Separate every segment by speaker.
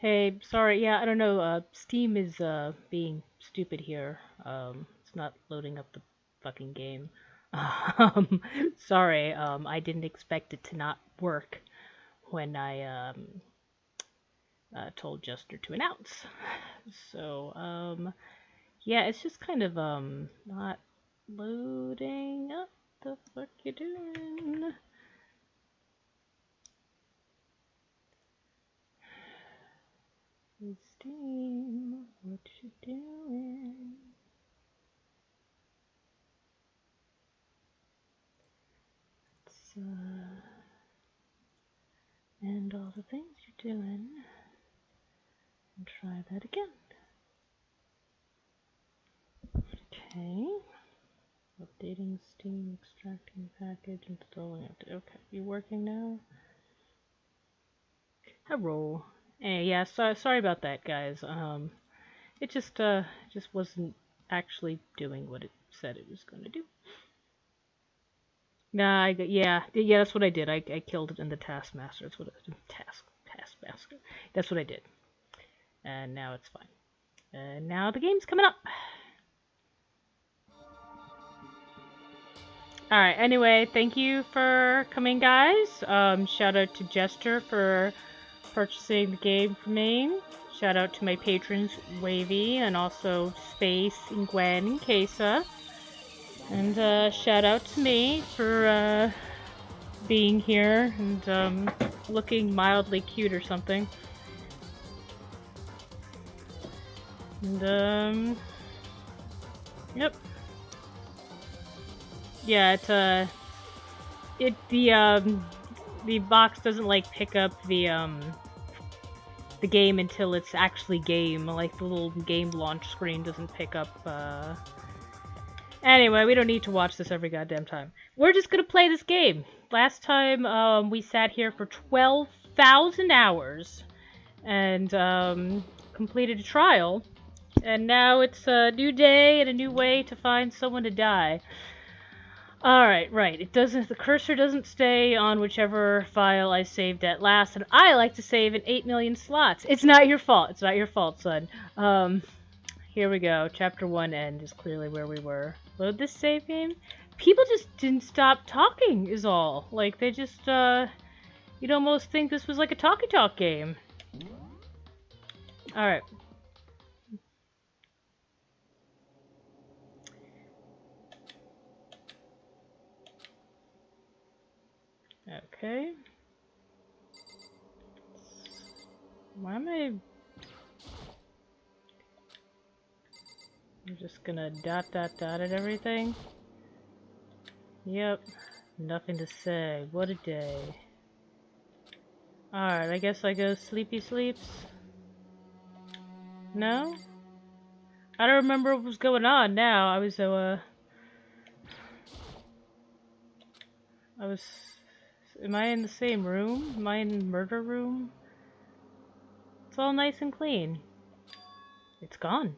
Speaker 1: Hey, sorry, yeah, I don't know, Steam is, being stupid here. It's not loading up the fucking game. Um, sorry, I didn't expect it to not work when I, told Jester to announce. So, yeah, it's just kind of, not loading up. The fuck you doing? Steam, what you doing? It's, and all the things you're doing. And try that again. Okay. Updating Steam, extracting package, installing it. Okay, you working now? Hello. Hey, yeah, sorry about that, guys. It just wasn't actually doing what it said it was going to do. Nah, yeah, that's what I did. I killed it in the Taskmaster. That's what I did. Taskmaster. That's what I did. And now it's fine. And now the game's coming up. Alright, anyway, thank you for coming, guys. Shout out to Jester for purchasing the game for me. Shout out to my patrons, Wavy, and also Space, and Gwen, and Kesa. And shout out to me for being here and looking mildly cute or something. And yep. Yeah, the box doesn't like pick up the game until it's actually game. Like the little game launch screen doesn't pick up. Anyway, we don't need to watch this every goddamn time. We're just gonna play this game. Last time we sat here for 12,000 hours and completed a trial, and now it's a new day and a new way to find someone to die. Alright, right. It doesn't. The cursor doesn't stay on whichever file I saved at last, and I like to save in 8 million slots. It's not your fault. It's not your fault, son. Here we go. Chapter 1 end is clearly where we were. Load this save game? People just didn't stop talking, is all. Like, they just, you'd almost think this was like a talkie-talk game. Alright. Okay. Why am I... I'm just gonna dot at everything. Yep. Nothing to say. What a day. Alright, I guess I go sleepy sleeps. No? I don't remember what was going on now. I was am I in the same room? Am I in the murder room? It's all nice and clean. It's gone.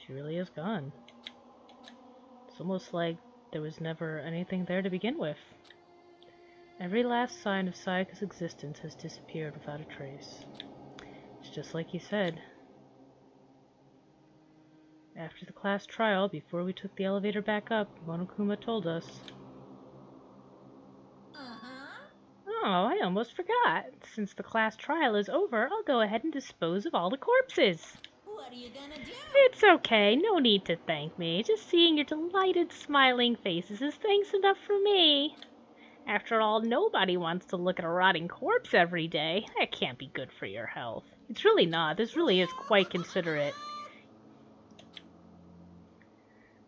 Speaker 1: She really is gone. It's almost like there was never anything there to begin with. Every last sign of Sayaka's existence has disappeared without a trace. It's just like you said. After the class trial, before we took the elevator back up, Monokuma told us. Oh, I almost forgot. Since the class trial is over, I'll go ahead and dispose of all the corpses.
Speaker 2: What are you gonna do?
Speaker 1: It's okay, no need to thank me. Just seeing your delighted, smiling faces is thanks enough for me. After all, nobody wants to look at a rotting corpse every day. That can't be good for your health. It's really not. This really is quite considerate.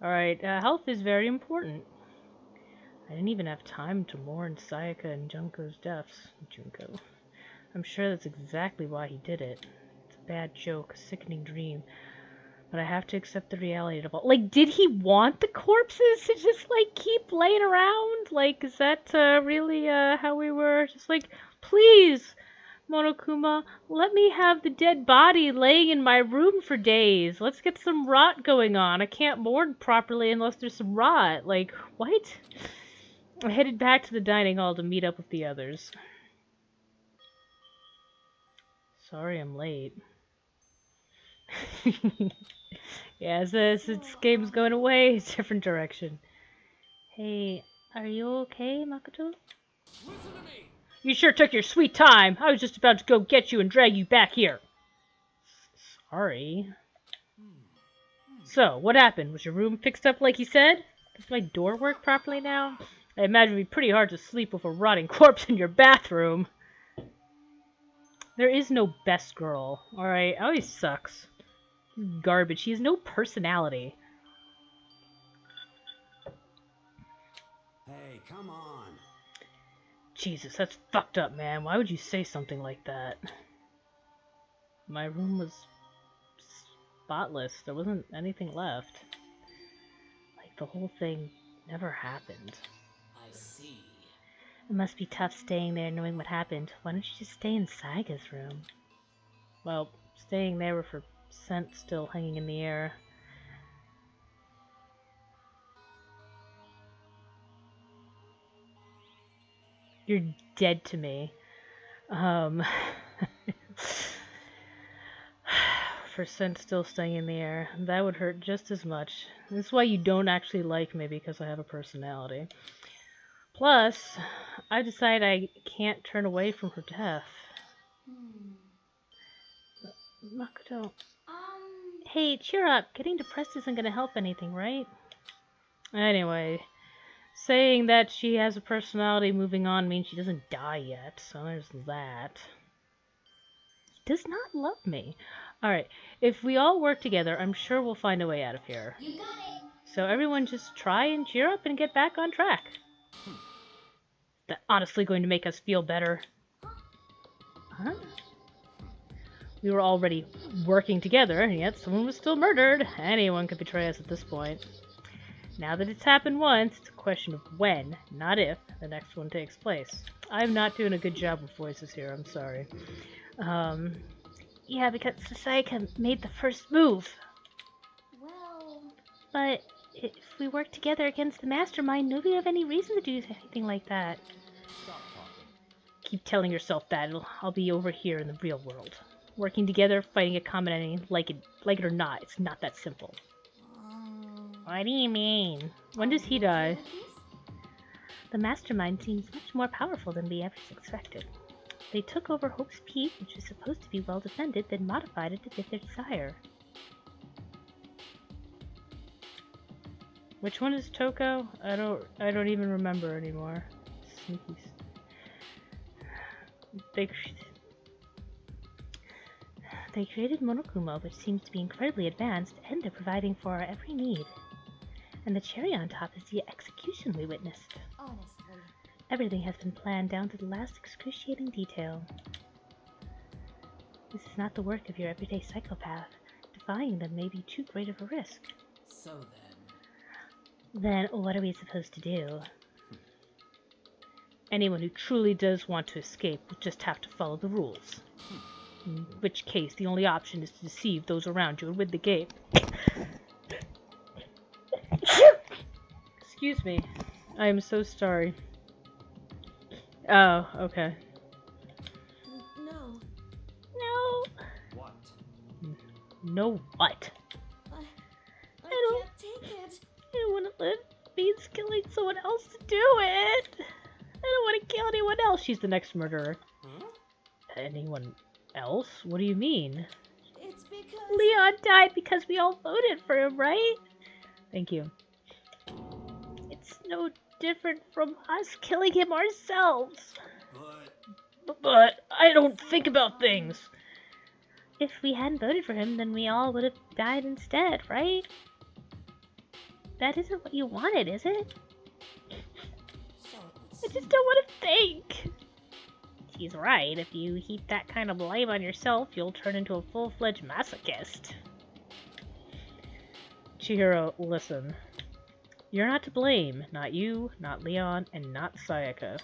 Speaker 1: Alright, health is very important. I didn't even have time to mourn Sayaka and Junko's deaths. Junko. I'm sure that's exactly why he did it. It's a bad joke, a sickening dream. But I have to accept the reality of all. Like, did he want the corpses to just, like, keep laying around? Like, is that, really, how we were? Just like, please, Monokuma, let me have the dead body laying in my room for days. Let's get some rot going on. I can't mourn properly unless there's some rot. Like, what? I headed back to the dining hall to meet up with the others. Sorry I'm late. Yeah, this game's going away a different direction. Hey, are you okay, Makoto?
Speaker 2: Listen to me.
Speaker 1: You sure took your sweet time. I was just about to go get you and drag you back here. Sorry. So, what happened? Was your room fixed up like you said? Does my door work properly now? I imagine it'd be pretty hard to sleep with a rotting corpse in your bathroom. There is no best girl, alright? Always sucks. Garbage. She has no personality.
Speaker 2: Hey, come on.
Speaker 1: Jesus, that's fucked up, man. Why would you say something like that? My room was spotless. There wasn't anything left. Like, the whole thing never happened.
Speaker 2: I see.
Speaker 3: It must be tough staying there knowing what happened. Why don't you just stay in Saiga's room?
Speaker 1: Well, staying there with her scent still hanging in the air. You're dead to me. For scent still staying in the air. That would hurt just as much. This is why you don't actually like me, because I have a personality. Plus, I decide I can't turn away from her death. Makoto. Hey, cheer up. Getting depressed isn't gonna help anything, right? Anyway, saying that she has a personality moving on means she doesn't die yet, so there's that. He does not love me. Alright, if we all work together, I'm sure we'll find a way out of here.
Speaker 3: You got it!
Speaker 1: So everyone just try and cheer up and get back on track. That's honestly going to make us feel better. Huh? We were already working together, and yet someone was still murdered. Anyone could betray us at this point. Now that it's happened once, it's a question of when, not if, the next one takes place. I'm not doing a good job with voices here, I'm sorry.
Speaker 3: Yeah, because Saiga made the first move.
Speaker 4: Well...
Speaker 3: But if we work together against the mastermind, nobody would have any reason to do anything like that.
Speaker 2: Stop talking.
Speaker 1: Keep telling yourself that. I'll be over here in the real world. Working together, fighting a common enemy, like it or not, it's not that simple. What do you mean? When does he die?
Speaker 3: The mastermind seems much more powerful than we ever expected. They took over Hope's Peak, which was supposed to be well defended, then modified it to fit their desire.
Speaker 1: Which one is Toko? I don't even remember anymore. Sneaky.
Speaker 3: They created Monokuma, which seems to be incredibly advanced, and they're providing for our every need. And the cherry on top is the execution we witnessed.
Speaker 4: Honestly.
Speaker 3: Everything has been planned down to the last excruciating detail. This is not the work of your everyday psychopath. Defying them may be too great of a risk.
Speaker 2: So
Speaker 3: Then what are we supposed to do?
Speaker 1: Anyone who truly does want to escape will just have to follow the rules. In which case, the only option is to deceive those around you and win the game. Excuse me. I am so sorry. Oh, okay.
Speaker 4: No.
Speaker 3: No!
Speaker 2: what?
Speaker 1: No what?
Speaker 4: I
Speaker 3: don't-
Speaker 4: can't take it.
Speaker 3: I don't want to live means killing someone else to do it! I don't want to kill anyone else!
Speaker 1: She's the next murderer.
Speaker 2: Huh?
Speaker 1: Anyone else? What do you mean?
Speaker 4: It's because...
Speaker 3: Leon died because we all voted for him, right?
Speaker 1: Thank you.
Speaker 3: It's no different from us killing him ourselves.
Speaker 1: But I don't think about things.
Speaker 3: If we hadn't voted for him, then we all would have died instead, right? That isn't what you wanted, is it?
Speaker 4: So
Speaker 3: I just don't want to think. He's right. If you heap that kind of blame on yourself, you'll turn into a full-fledged masochist.
Speaker 1: Chihiro, listen. You're not to blame. Not you, not Leon, and not Sayaka.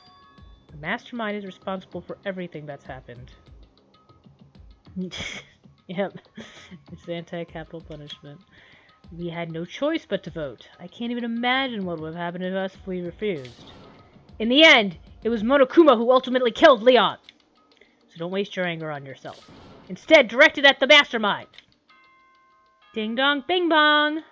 Speaker 1: The mastermind is responsible for everything that's happened. Yep. It's anti-capital punishment. We had no choice but to vote. I can't even imagine what would have happened to us if we refused. In the end, it was Monokuma who ultimately killed Leon. So don't waste your anger on yourself. Instead, directed at the mastermind. Ding dong, bing bong.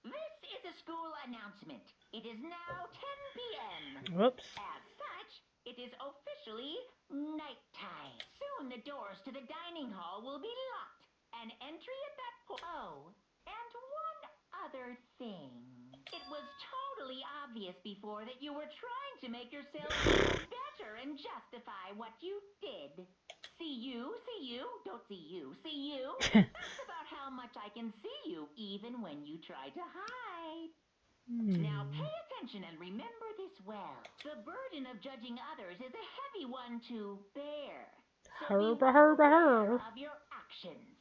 Speaker 5: This is a school announcement. It is now 10 p.m.
Speaker 1: Whoops.
Speaker 5: As such, it is officially nighttime. Soon the doors to the dining hall will be locked. And entry at that point. Oh, and one other thing. It was totally obvious before that you were trying to make yourself feel better and justify what you did. See you, don't see you, see you. That's about how much I can see you, even when you try to hide. Now pay attention and remember this well. The burden of judging others is a heavy one to bear. So be aware of your actions.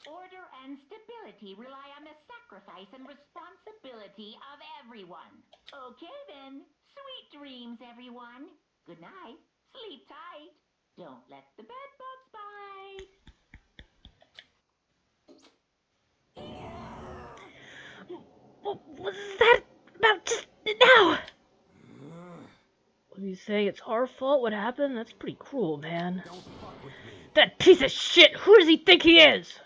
Speaker 5: Order and stability rely on the sacrifice and responsibility of everyone. Okay then, sweet dreams, everyone. Good night. Sleep tight. Don't let the bed bugs bite.
Speaker 1: What was that about just now? What are you saying? It's our fault? What happened? That's pretty cruel, man.
Speaker 2: Don't fuck with me.
Speaker 1: That piece of shit! Who does he think he is?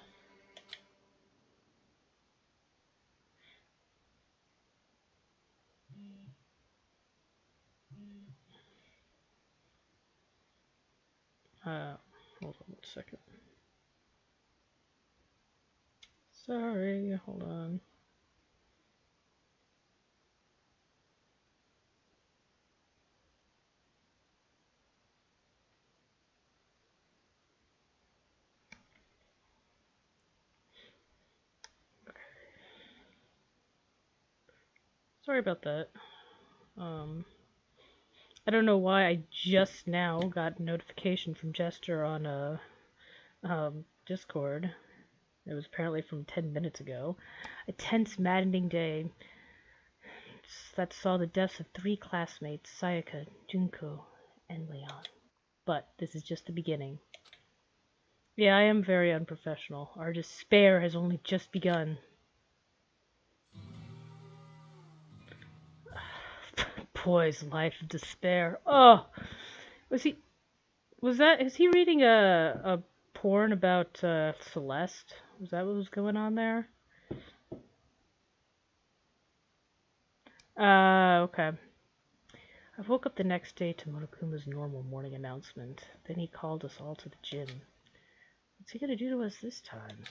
Speaker 1: Hold on 1 second. Sorry, hold on. Sorry about that. I don't know why I just now got a notification from Jester on Discord. It was apparently from 10 minutes ago. A tense, maddening day that saw the deaths of 3 classmates, Sayaka, Junko, and Leon. But this is just the beginning. Yeah, I am very unprofessional. Our despair has only just begun. Boy's life of despair. Oh, is he reading a porn about Celeste? Was that what was going on there? Okay. I woke up the next day to Monokuma's normal morning announcement. Then he called us all to the gym. What's he gonna do to us this time?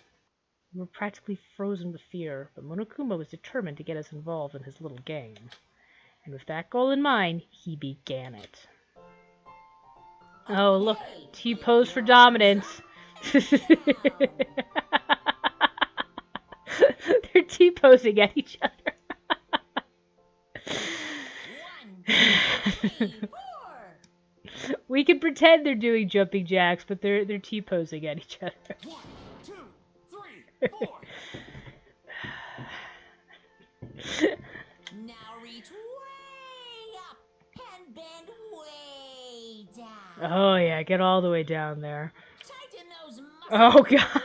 Speaker 1: We were practically frozen with fear, but Monokuma was determined to get us involved in his little game. And with that goal in mind, he began it. Oh, look, T-pose for dominance. They're T-posing at each other.
Speaker 5: 1, 2, 3, 4.
Speaker 1: We can pretend they're doing jumping jacks, but they're T-posing at each other.
Speaker 2: 1, 2, 3, 4.
Speaker 5: Now reach way up and bend way down.
Speaker 1: Oh yeah, get all the way down there.
Speaker 5: Tighten those muscles.
Speaker 1: Oh god.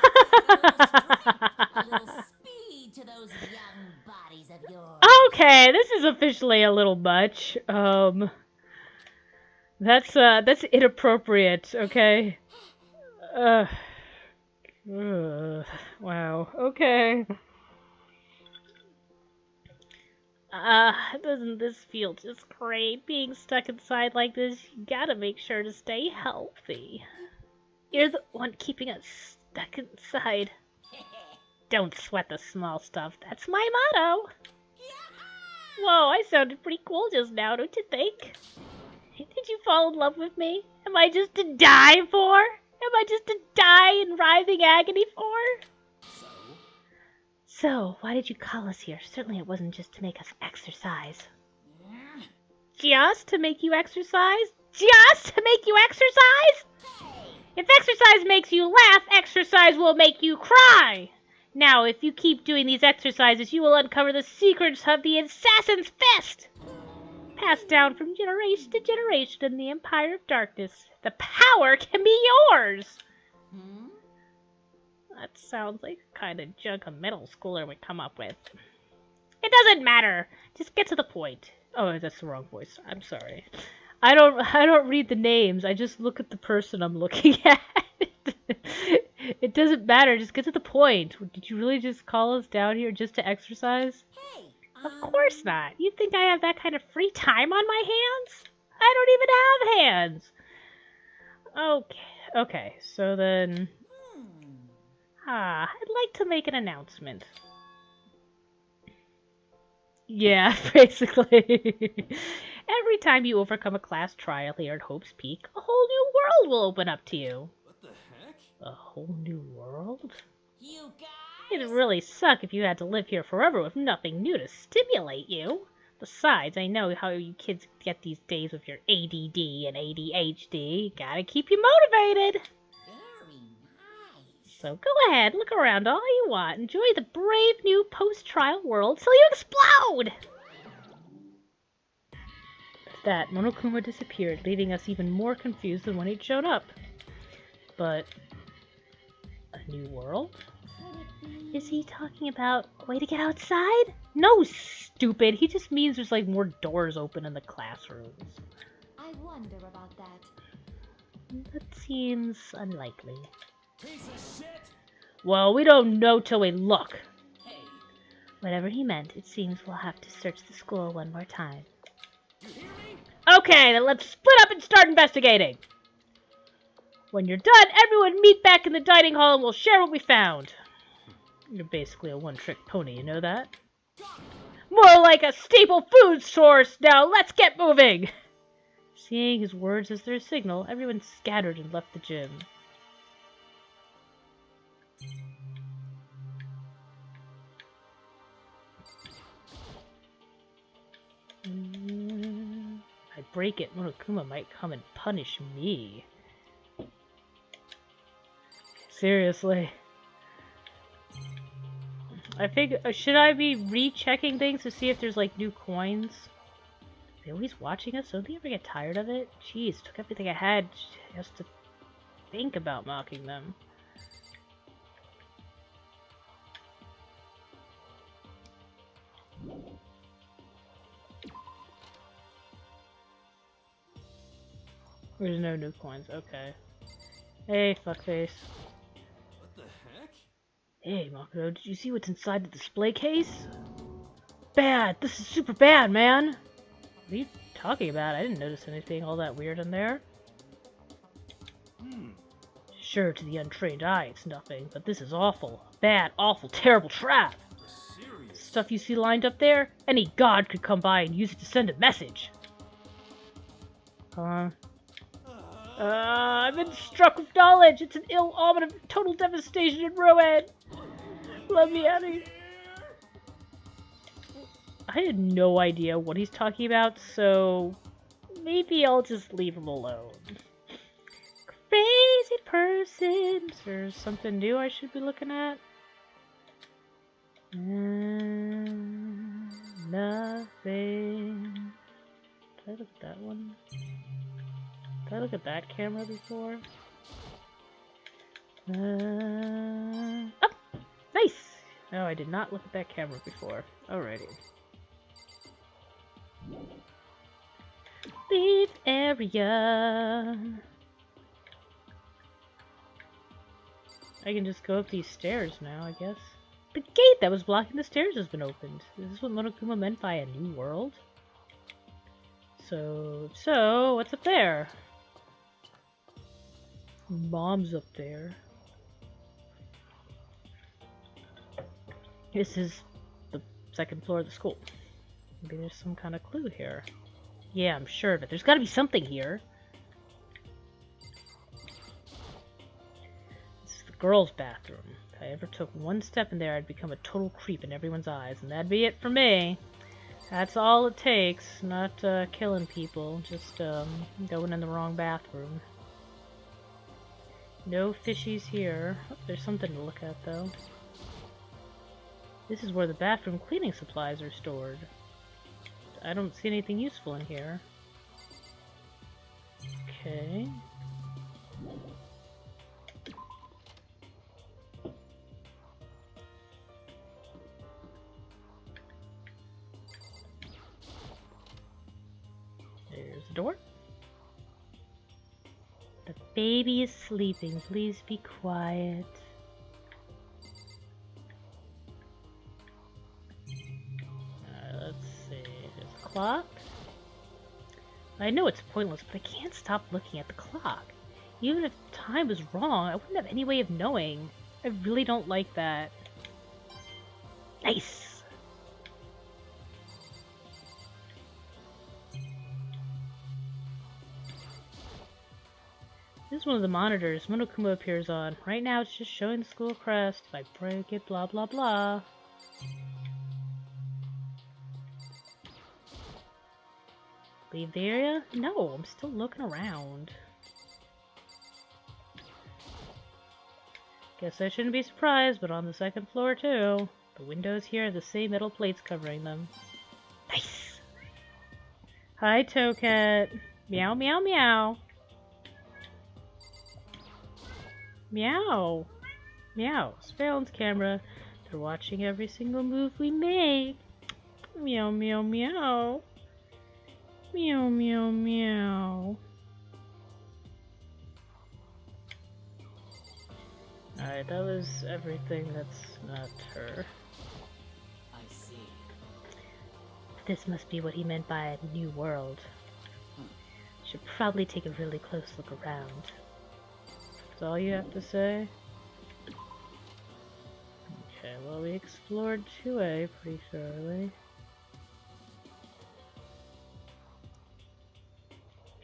Speaker 5: A little speed to those young bodies of yours.
Speaker 1: Okay, this is officially a little much. That's inappropriate, okay? Wow, okay. Doesn't this feel just great? Being stuck inside like this, you gotta make sure to stay healthy. You're the one keeping us stuck inside. Don't sweat the small stuff, that's my motto. Whoa, I sounded pretty cool just now, don't you think? Did you fall in love with me? Am I just to die for? Am I just to die in writhing agony for? So, why did you call us here? Certainly it wasn't just to make us exercise. Just to make you exercise? Just to make you exercise? If exercise makes you laugh, exercise will make you cry. Now, if you keep doing these exercises, you will uncover the secrets of the Assassin's Fist. Passed down from generation to generation in the Empire of Darkness. The power can be yours! That sounds like the kind of junk a middle schooler would come up with. It doesn't matter. Just get to the point. Oh, that's the wrong voice. I'm sorry. I don't read the names. I just look at the person I'm looking at. It doesn't matter. Just get to the point. Did you really just call us down here just to exercise?
Speaker 4: Hey,
Speaker 1: Of course not. You think I have that kind of free time on my hands? I don't even have hands. Okay. So then, I'd like to make an announcement. Yeah, basically. Every time you overcome a class trial here at Hope's Peak, a whole new world will open up to you.
Speaker 2: What the heck?
Speaker 1: A whole new world?
Speaker 4: you guys.
Speaker 1: It'd really suck if you had to live here forever with nothing new to stimulate you. Besides, I know how you kids get these days with your ADD and ADHD. Gotta keep you motivated.
Speaker 4: Very nice.
Speaker 1: So go ahead, look around all you want. Enjoy the brave new post-trial world till you explode! With that, Monokuma disappeared, leaving us even more confused than when he'd shown up. But a new world?
Speaker 3: Is he talking about a way to get outside?
Speaker 1: No, stupid! He just means there's like more doors open in the classrooms.
Speaker 4: I wonder about that.
Speaker 3: That seems unlikely.
Speaker 2: Piece of shit!
Speaker 1: Well, we don't know till we look.
Speaker 2: Hey,
Speaker 3: Whatever he meant, it seems we'll have to search the school one more time.
Speaker 2: you hear me?
Speaker 1: Okay, then let's split up and start investigating. When you're done, everyone meet back in the dining hall and we'll share what we found. You're basically a one-trick pony, you know that? More like a staple food source! Now let's get moving! Seeing his words as their signal, everyone scattered and left the gym. If I break it, Monokuma might come and punish me. Seriously. I think, should I be rechecking things to see if there's like new coins? Are they always watching us? Don't they ever get tired of it? Jeez, took everything I had just to think about mocking them. There's no new coins, okay. Hey, fuckface.
Speaker 2: What the heck?
Speaker 1: Hey, Makoto, did you see what's inside the display case? Bad! This is super bad, man! What are you talking about? I didn't notice anything all that weird in there. Sure, to the untrained eye, it's nothing, but this is awful. Bad, awful, terrible trap!
Speaker 2: Serious?
Speaker 1: Stuff you see lined up there? Any god could come by and use it to send a message. I've been struck with knowledge. It's an ill omen of total devastation and ruin. Let me out of here. I had no idea what he's talking about, so maybe I'll just leave him alone. Crazy person. Is there something new I should be looking at? Nothing. Did I look at that one? Did I look at that camera before? Oh! Nice! No, I did not look at that camera before. Alrighty. Leave area. I can just go up these stairs now, I guess. The gate that was blocking the stairs has been opened. Is this what Monokuma meant by a new world? So, what's up there? Mom's up there. This is the second floor of the school. Maybe there's some kind of clue here. Yeah, I'm sure of it. There's gotta be something here. This is the girls' bathroom. If I ever took one step in there, I'd become a total creep in everyone's eyes, and that'd be it for me. That's all it takes. Not killing people, just going in the wrong bathroom. No fishies here. Oh, there's something to look at, though. This is where the bathroom cleaning supplies are stored. I don't see anything useful in here. Okay. There's the door. The baby is sleeping. Please be quiet. Let's see. There's a clock. I know it's pointless, but I can't stop looking at the clock. Even if time was wrong, I wouldn't have any way of knowing. I really don't like that. Nice! This is one of the monitors Monokuma appears on. Right now it's just showing the school crest. If I break it, blah blah blah. Leave the area? No, I'm still looking around. Guess I shouldn't be surprised, but on the second floor too. The windows here have the same metal plates covering them. Nice! Hi, Toadcat. Meow, meow, meow. Meow. Meow. Surveillance camera. They're watching every single move we make. Meow, meow, meow. Meow, meow, meow. Alright, that was everything that's not her.
Speaker 2: I see.
Speaker 3: This must be what he meant by a new world. Should probably take a really close look around.
Speaker 1: That's all you have to say? Okay, well we explored 2A pretty thoroughly.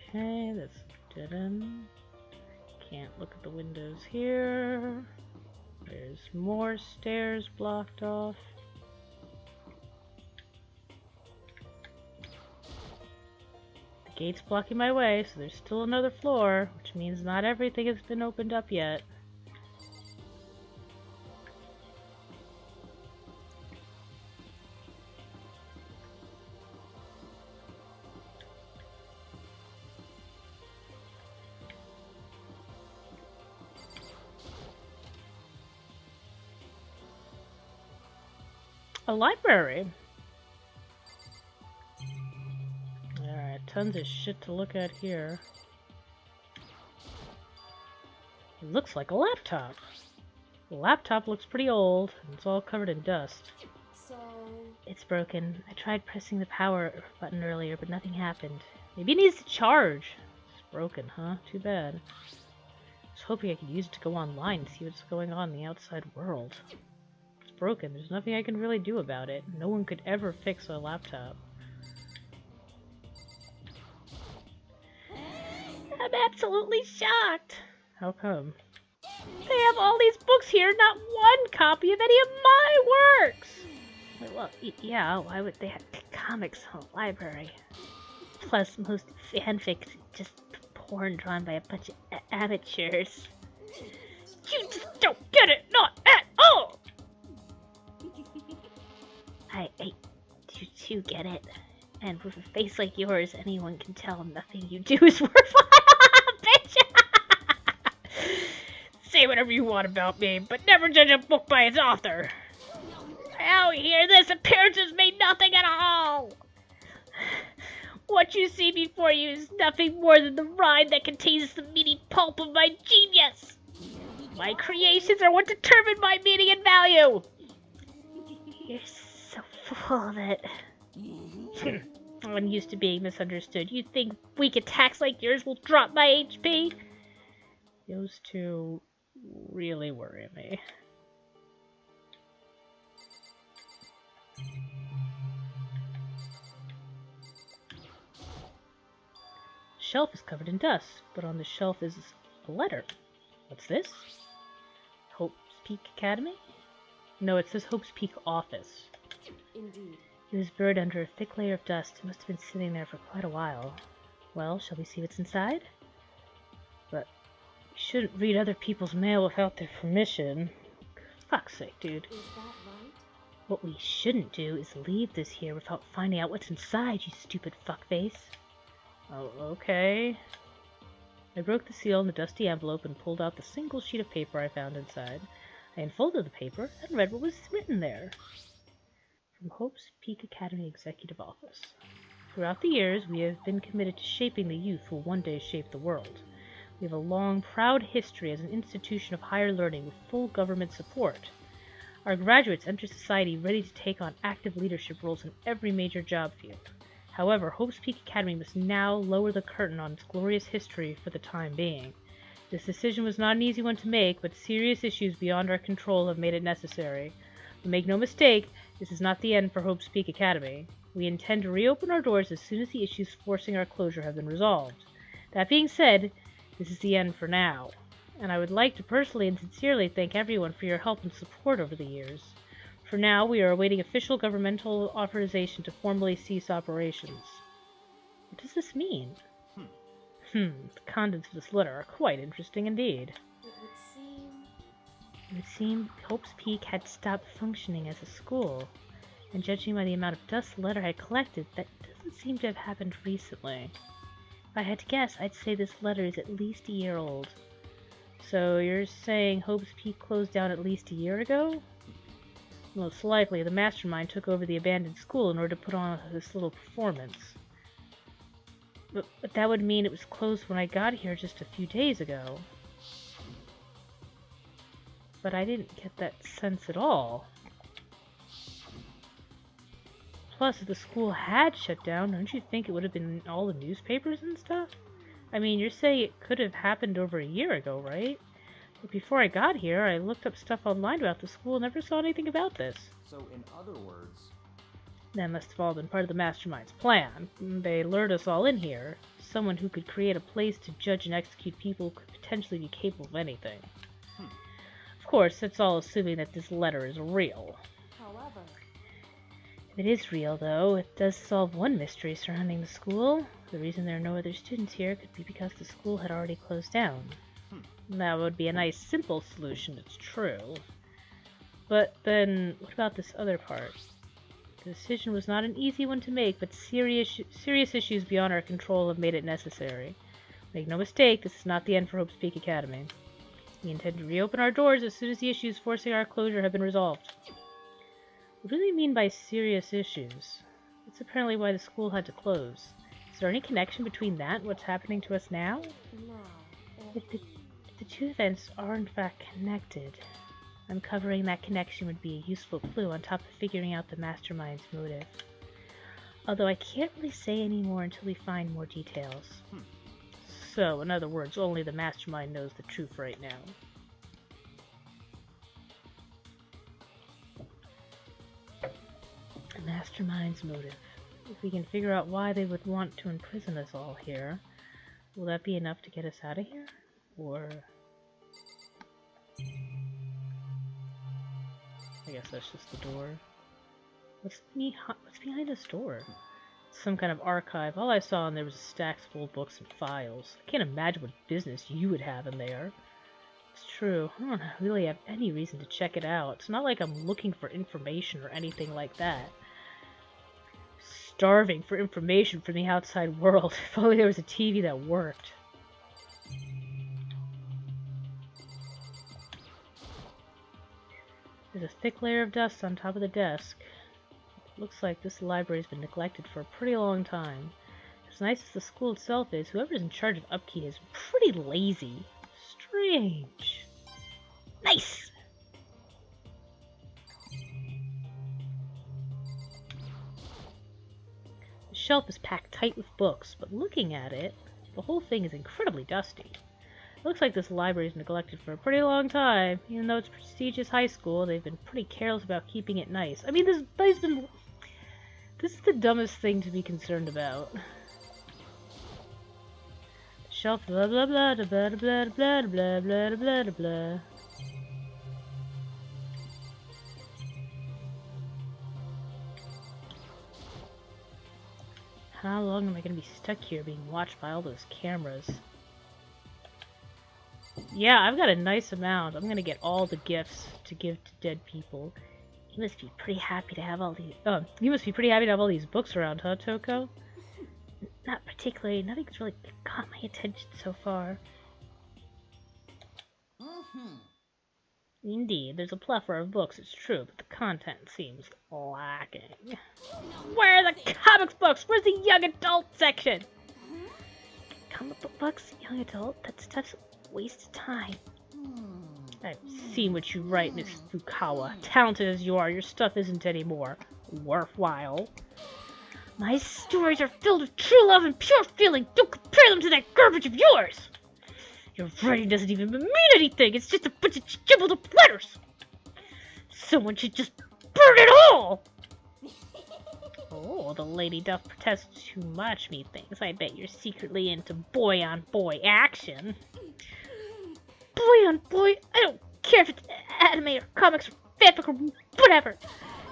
Speaker 1: Okay, that's dead end. Can't look at the windows here. There's more stairs blocked off. The gate's blocking my way, so there's still another floor, which means not everything has been opened up yet. A library. Alright, tons of shit to look at here. It looks like a laptop. The laptop looks pretty old, and it's all covered in dust.
Speaker 4: So,
Speaker 3: It's broken. I tried pressing the power button earlier, but nothing happened. Maybe it needs to charge. It's broken, huh? Too bad. I was hoping I could use it to go online and see what's going on in the outside world. It's broken. There's nothing I can really do about it. No one could ever fix a laptop. I'm absolutely shocked. How come? They have all these books here, not one copy of any of my works! Well, yeah, why would they have comics in a library? Plus, most fanfics just porn drawn by a bunch of amateurs. You just don't get it, not at all! I do get it. And with a face like yours, anyone can tell nothing you do is worthwhile, bitch! Say whatever you want about me, but never judge a book by its author. Out here, this appearances mean nothing at all. What you see before you is nothing more than the rind that contains the meaty pulp of my genius. My creations are what determine my meaning and value. You're so full of it. I'm used to being misunderstood. You think weak attacks like yours will drop my HP? Those two really worry me. The shelf is covered in dust, but on the shelf is a letter. What's this? Hope's Peak Academy? No, it says Hope's Peak Office.
Speaker 4: indeed.
Speaker 3: It was buried under a thick layer of dust. It must have been sitting there for quite a while. Well, shall we see what's inside? But you shouldn't read other people's mail without their permission. Fuck's sake, dude.
Speaker 4: Is that right?
Speaker 3: What we shouldn't do is leave this here without finding out what's inside, you stupid fuckface.
Speaker 1: Oh, okay. I broke the seal in the dusty envelope and pulled out the single sheet of paper I found inside. I unfolded the paper and read what was written there. From Hope's Peak Academy Executive Office. Throughout the years, we have been committed to shaping the youth who will one day shape the world. We have a long, proud history as an institution of higher learning with full government support. Our graduates enter society ready to take on active leadership roles in every major job field. However, Hope's Peak Academy must now lower the curtain on its glorious history for the time being. This decision was not an easy one to make, but serious issues beyond our control have made it necessary. But make no mistake, this is not the end for Hope's Peak Academy. We intend to reopen our doors as soon as the issues forcing our closure have been resolved. That being said, this is the end for now, and I would like to personally and sincerely thank everyone for your help and support over the years. For now, we are awaiting official governmental authorization to formally cease operations. What does this mean? The contents of this letter are quite interesting indeed. It would seem Hope's Peak had stopped functioning as a school, and judging by the amount of dust the letter had collected, that doesn't seem to have happened recently. If I had to guess, I'd say this letter is at least a year old. So you're saying Hope's Peak closed down at least a year ago? Most likely, the mastermind took over the abandoned school in order to put on this little performance. But that would mean it was closed when I got here just a few days ago. But I didn't get that sense at all. Plus, if the school had shut down, don't you think it would have been in all the newspapers and stuff? I mean, you're saying it could have happened over a year ago, right? But before I got here, I looked up stuff online about the school and never saw anything about this.
Speaker 6: So, in other words...
Speaker 1: That must have all been part of the mastermind's plan. They lured us all in here. Someone who could create a place to judge and execute people who could potentially be capable of anything. Of course, that's all assuming that this letter is real.
Speaker 4: However,
Speaker 1: If it is real, though, it does solve one mystery surrounding the school. The reason there are no other students here could be because the school had already closed down. That would be a nice, simple solution, it's true. But then, what about this other part? The decision was not an easy one to make, but serious issues beyond our control have made it necessary. Make no mistake, this is not the end for Hope's Peak Academy. We intend to reopen our doors as soon as the issues forcing our closure have been resolved. What do they mean by serious issues? That's apparently why the school had to close. Is there any connection between that and what's happening to us now?
Speaker 4: now,
Speaker 1: If the two events are in fact connected, uncovering that connection would be a useful clue on top of figuring out the mastermind's motive. Although I can't really say any more until we find more details. So, in other words, only the mastermind knows the truth right now. The mastermind's motive. If we can figure out why they would want to imprison us all here, will that be enough to get us out of here? Or... I guess that's just the door. What's behind this door? Some kind of archive. All I saw in there was stacks of old books and files. I can't imagine what business you would have in there. It's true. I don't really have any reason to check it out. It's not like I'm looking for information or anything like that. Starving for information from the outside world. If only there was a TV that worked. There's a thick layer of dust on top of the desk. It looks like this library's been neglected for a pretty long time. As nice as the school itself is, whoever's in charge of upkeep is pretty lazy. Strange. Nice! The shelf is packed tight with books, but looking at it, the whole thing is incredibly dusty. It looks like this library's neglected for a pretty long time. Even though it's a prestigious high school, they've been pretty careless about keeping it nice. I mean, this is the dumbest thing to be concerned about. The shelf, blah blah blah blah blah blah blah blah blah blah blah. How long am I gonna be stuck here being watched by all those cameras? Yeah, I've got a nice amount. I'm gonna get all the gifts to give to dead people. You must be pretty happy to have all these. You must be pretty happy to have all these books around, huh, Toko? Not particularly. Nothing's really caught my attention so far. Indeed, there's a plethora of books, it's true, but the content seems lacking. Where are the comics books? Where's the young adult section? Comic book books? Young adult? That stuff's a waste of time. I've seen what you write, Miss Fukawa. Talented as you are, your stuff isn't anymore worthwhile. My stories are filled with true love and pure feeling. Don't compare them to that garbage of yours. Your writing doesn't even mean anything. It's just a bunch of jibbled up letters. Someone should just burn it all. Oh, the Lady Duff protests too much, methinks. I bet you're secretly into boy-on-boy action. Boy-on-boy? I don't care if it's anime or comics or fanfic or whatever.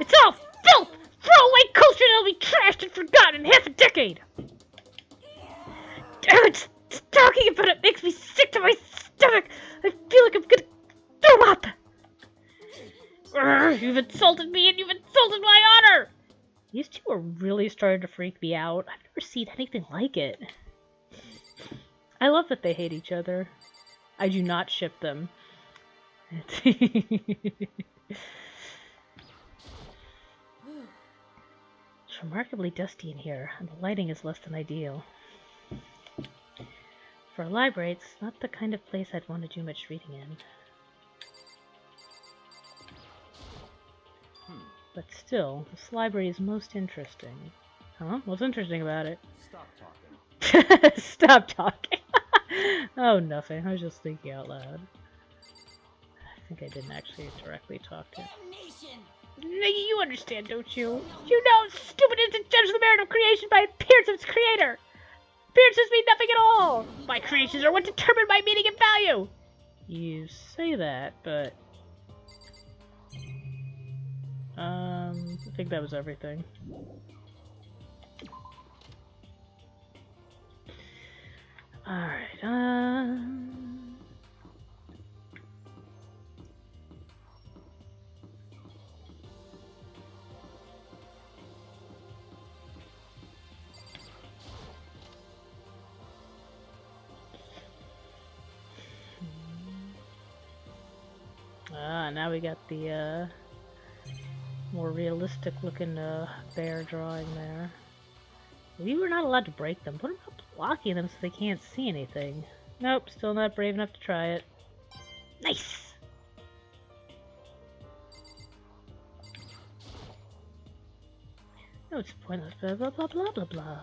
Speaker 1: It's all filth! Throwaway culture that'll be trashed and forgotten in half a decade! Damn it! Talking about it makes me sick to my stomach! I feel like I'm gonna throw up! Urgh, you've insulted me and you've insulted my honor! These two are really starting to freak me out. I've never seen anything like it. I love that they hate each other. I do not ship them. It's remarkably dusty in here, and the lighting is less than ideal. For a library, it's not the kind of place I'd want to do much reading in. But still, this library is most interesting. Huh? What's interesting about it?
Speaker 6: Stop talking.
Speaker 1: Stop talking. Oh, nothing. I was just thinking out loud. I think I didn't actually directly talk to him. You understand, don't you? You know it's stupid is to judge the merit of creation by appearance of its creator. Appearances mean nothing at all. My creations are what determine my meaning and value. You say that, but... I think that was everything. Alright, now we got the, more realistic looking, bear drawing there. We were not allowed to break them. What about blocking them so they can't see anything? Nope, still not brave enough to try it. Nice! No, it's pointless, blah blah blah blah blah blah.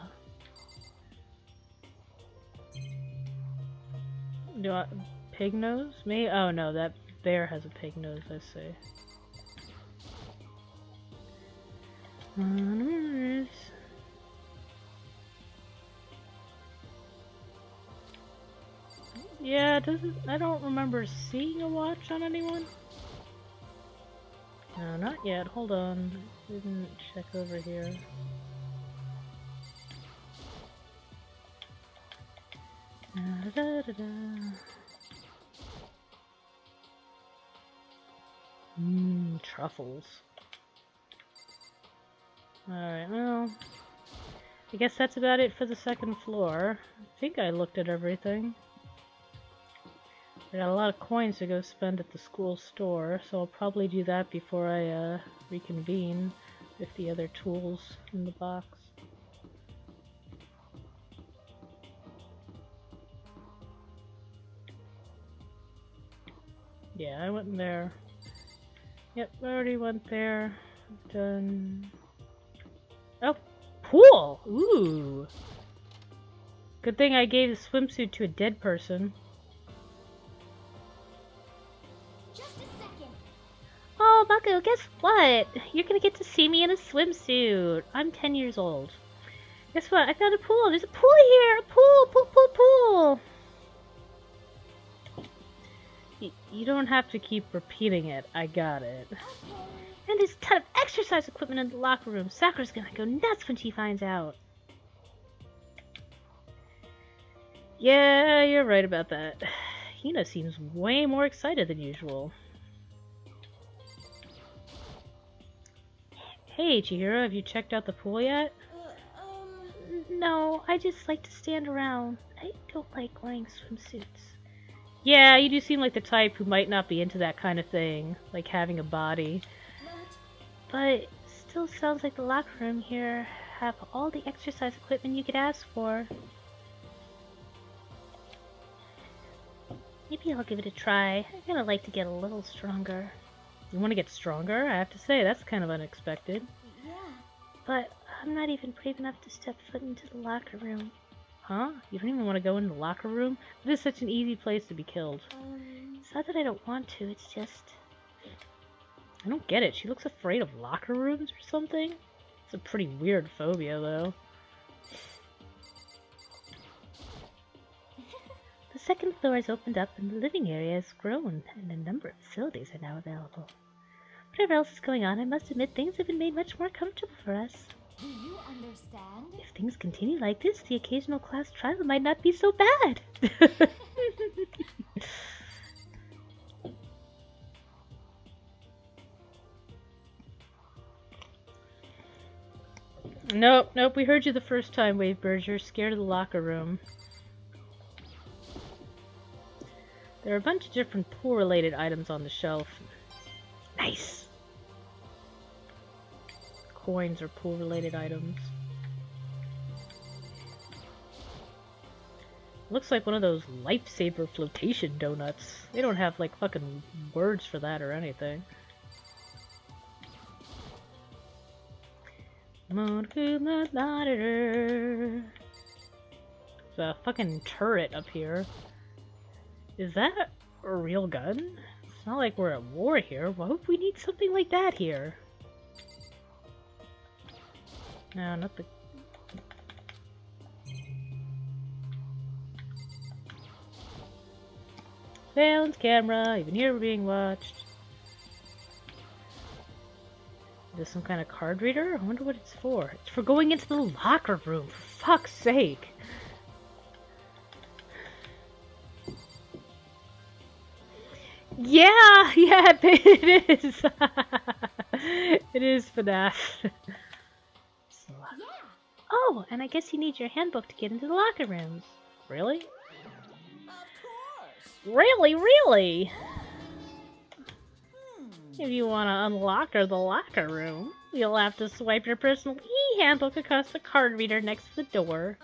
Speaker 1: Do I... pig nose? Me? Oh no, that bear has a pig nose, I see. Yeah, I don't remember seeing a watch on anyone. No, not yet. Hold on. Didn't check over here. Truffles. Alright, well, I guess that's about it for the second floor. I think I looked at everything. I got a lot of coins to go spend at the school store, so I'll probably do that before I reconvene with the other tools in the box. Yeah, I went in there. Yep, I already went there. Done. Oh, pool! Ooh! Good thing I gave the swimsuit to a dead person.
Speaker 4: Just a second.
Speaker 1: Oh, Mako, guess what? You're gonna get to see me in a swimsuit. I'm 10 years old. Guess what? I found a pool. There's a pool here! A pool! Pool, pool, pool! You don't have to keep repeating it. I got it. And there's a ton of exercise equipment in the locker room. Sakura's gonna go nuts when she finds out. Yeah, you're right about that. Hina seems way more excited than usual. Hey, Chihiro, have you checked out the pool yet? No, I just like to stand around. I don't like wearing swimsuits. Yeah, you do seem like the type who might not be into that kind of thing, like having a body. But it still sounds like the locker room here have all the exercise equipment you could ask for. Maybe I'll give it a try. I'd kinda like to get a little stronger. You want to get stronger? I have to say, that's kind of unexpected.
Speaker 4: Yeah.
Speaker 1: But I'm not even brave enough to step foot into the locker room. Huh? You don't even want to go in the locker room? It is such an easy place to be killed. It's not that I don't want to, it's just... I don't get it. She looks afraid of locker rooms or something? It's a pretty weird phobia, though. The second floor has opened up and the living area has grown, and a number of facilities are now available. Whatever else is going on, I must admit things have been made much more comfortable for us.
Speaker 4: Do you understand?
Speaker 1: If things continue like this, the occasional class trial might not be so bad. Nope, we heard you the first time, Wavebird. You're scared of the locker room. There are a bunch of different pool-related items on the shelf. Nice! Coins or pool-related items. Looks like one of those lifesaver flotation donuts. They don't have like fucking words for that or anything. There's a fucking turret up here. Is that a real gun? It's not like we're at war here. Why would we need something like that here? No, not the... Surveillance camera, even here we're being watched. Is this some kind of card reader? I wonder what it's for. It's for going into the locker room, for fuck's sake! Yeah, it is! It is FNAF.
Speaker 4: Yeah.
Speaker 1: Oh, and I guess you need your handbook to get into the locker rooms. Really?
Speaker 2: Of course.
Speaker 1: Really? If you want to unlock the locker room, you'll have to swipe your personal e-handbook across the card reader next to the door.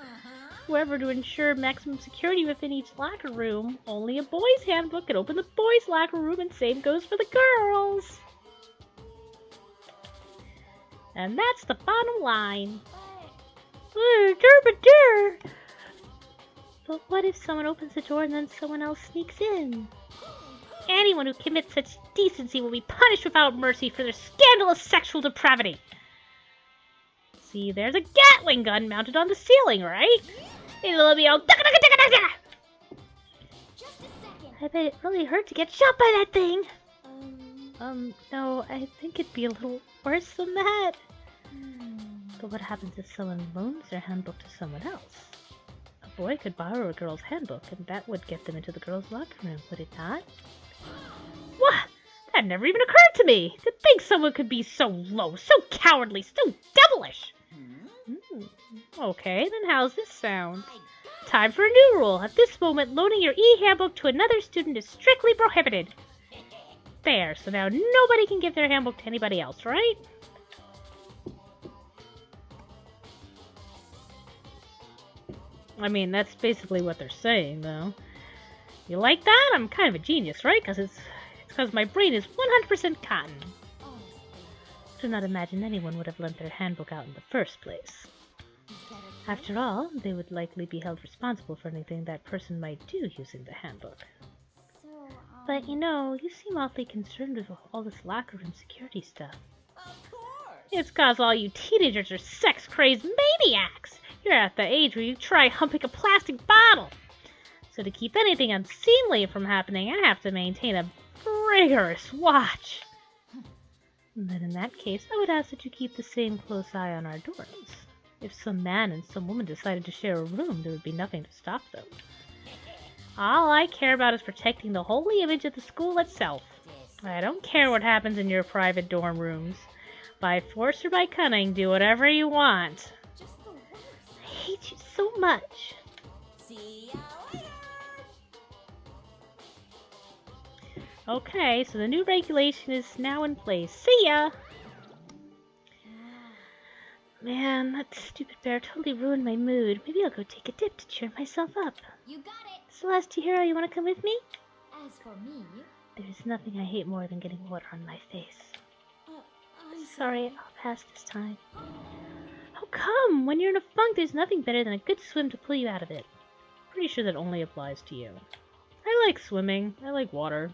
Speaker 1: However, to ensure maximum security within each locker room, only a boy's handbook can open the boys' locker room, and same goes for the girls. And that's the bottom line. But what if someone opens the door and then someone else sneaks in? Anyone who commits such decency will be punished without mercy for their scandalous sexual depravity. See, there's a Gatling gun mounted on the ceiling, right? It'll be all...
Speaker 4: Just a second.
Speaker 1: I bet it really hurt to get shot by that thing. No, I think it'd be a little worse than that. But what happens if someone loans their handbook to someone else? A boy could borrow a girl's handbook, and that would get them into the girl's locker room, would it not? What? That never even occurred to me! To think someone could be so low, so cowardly, so devilish! Okay, then how's this sound? Time for a new rule. At this moment, loaning your e-handbook to another student is strictly prohibited. There, so now nobody can give their handbook to anybody else, right? I mean, that's basically what they're saying, though. You like that? I'm kind of a genius, right? It's because my brain is 100% cotton. I do not imagine anyone would have lent their handbook out in the first place. After all, they would likely be held responsible for anything that person might do using the handbook. But you know, you seem awfully concerned with all this locker room security stuff.
Speaker 2: Of course.
Speaker 1: It's cause all you teenagers are sex-crazed maniacs! You're at the age where you try humping a plastic bottle! So to keep anything unseemly from happening, I have to maintain a rigorous watch. Then in that case, I would ask that you keep the same close eye on our dorms. If some man and some woman decided to share a room, there would be nothing to stop them. All I care about is protecting the holy image of the school itself. I don't care what happens in your private dorm rooms. By force or by cunning, do whatever you want. I hate you so much.
Speaker 2: See ya later.
Speaker 1: Okay, so the new regulation is now in place. See ya! Man, that stupid bear totally ruined my mood. Maybe I'll go take a dip to cheer myself up.
Speaker 4: You got it.
Speaker 1: Celeste, Hero, you want to come with me?
Speaker 4: As for me,
Speaker 1: There's nothing I hate more than getting water on my face.
Speaker 4: I'm
Speaker 1: Sorry, I'll pass this time. Oh, come! When you're in a funk, there's nothing better than a good swim to pull you out of it. Pretty sure that only applies to you. I like swimming. I like water.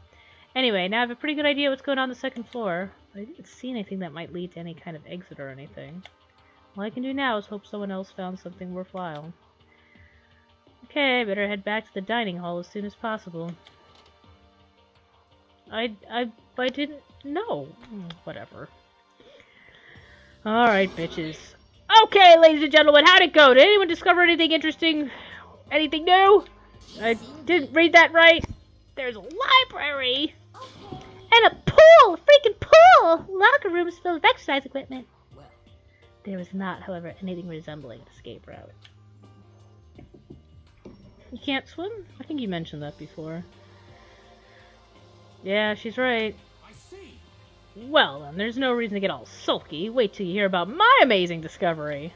Speaker 1: Anyway, now I have a pretty good idea what's going on the second floor. But I didn't see anything that might lead to any kind of exit or anything. All I can do now is hope someone else found something worthwhile. Okay, better head back to the dining hall as soon as possible. I didn't know. Whatever. Alright, bitches. Okay, ladies and gentlemen, how'd it go? Did anyone discover anything interesting? Anything new? I didn't read that right. There's a library! And a pool! A freaking pool! Locker rooms filled with exercise equipment. There was not, however, anything resembling an escape route. You can't swim? I think you mentioned that before. Yeah, she's right. Well then, there's no reason to get all sulky. Wait till you hear about my amazing discovery.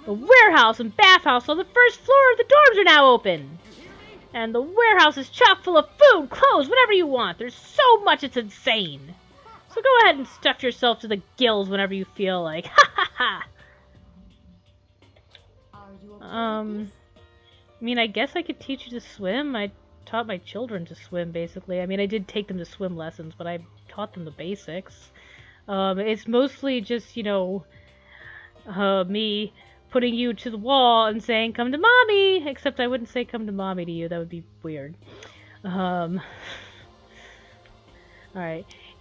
Speaker 1: The warehouse and bathhouse on the first floor of the dorms are now open. And the warehouse is chock full of food, clothes, whatever you want. There's so much, it's insane. So go ahead and stuff yourself to the gills whenever you feel like. Ha ha ha!
Speaker 4: Are you okay with
Speaker 1: I mean, I guess I could teach you to swim. I taught my children to swim, basically. I mean, I did take them to swim lessons, but I taught them the basics. It's mostly just, you know, me putting you to the wall and saying, come to mommy! Except I wouldn't say come to mommy to you. That would be weird. Alright.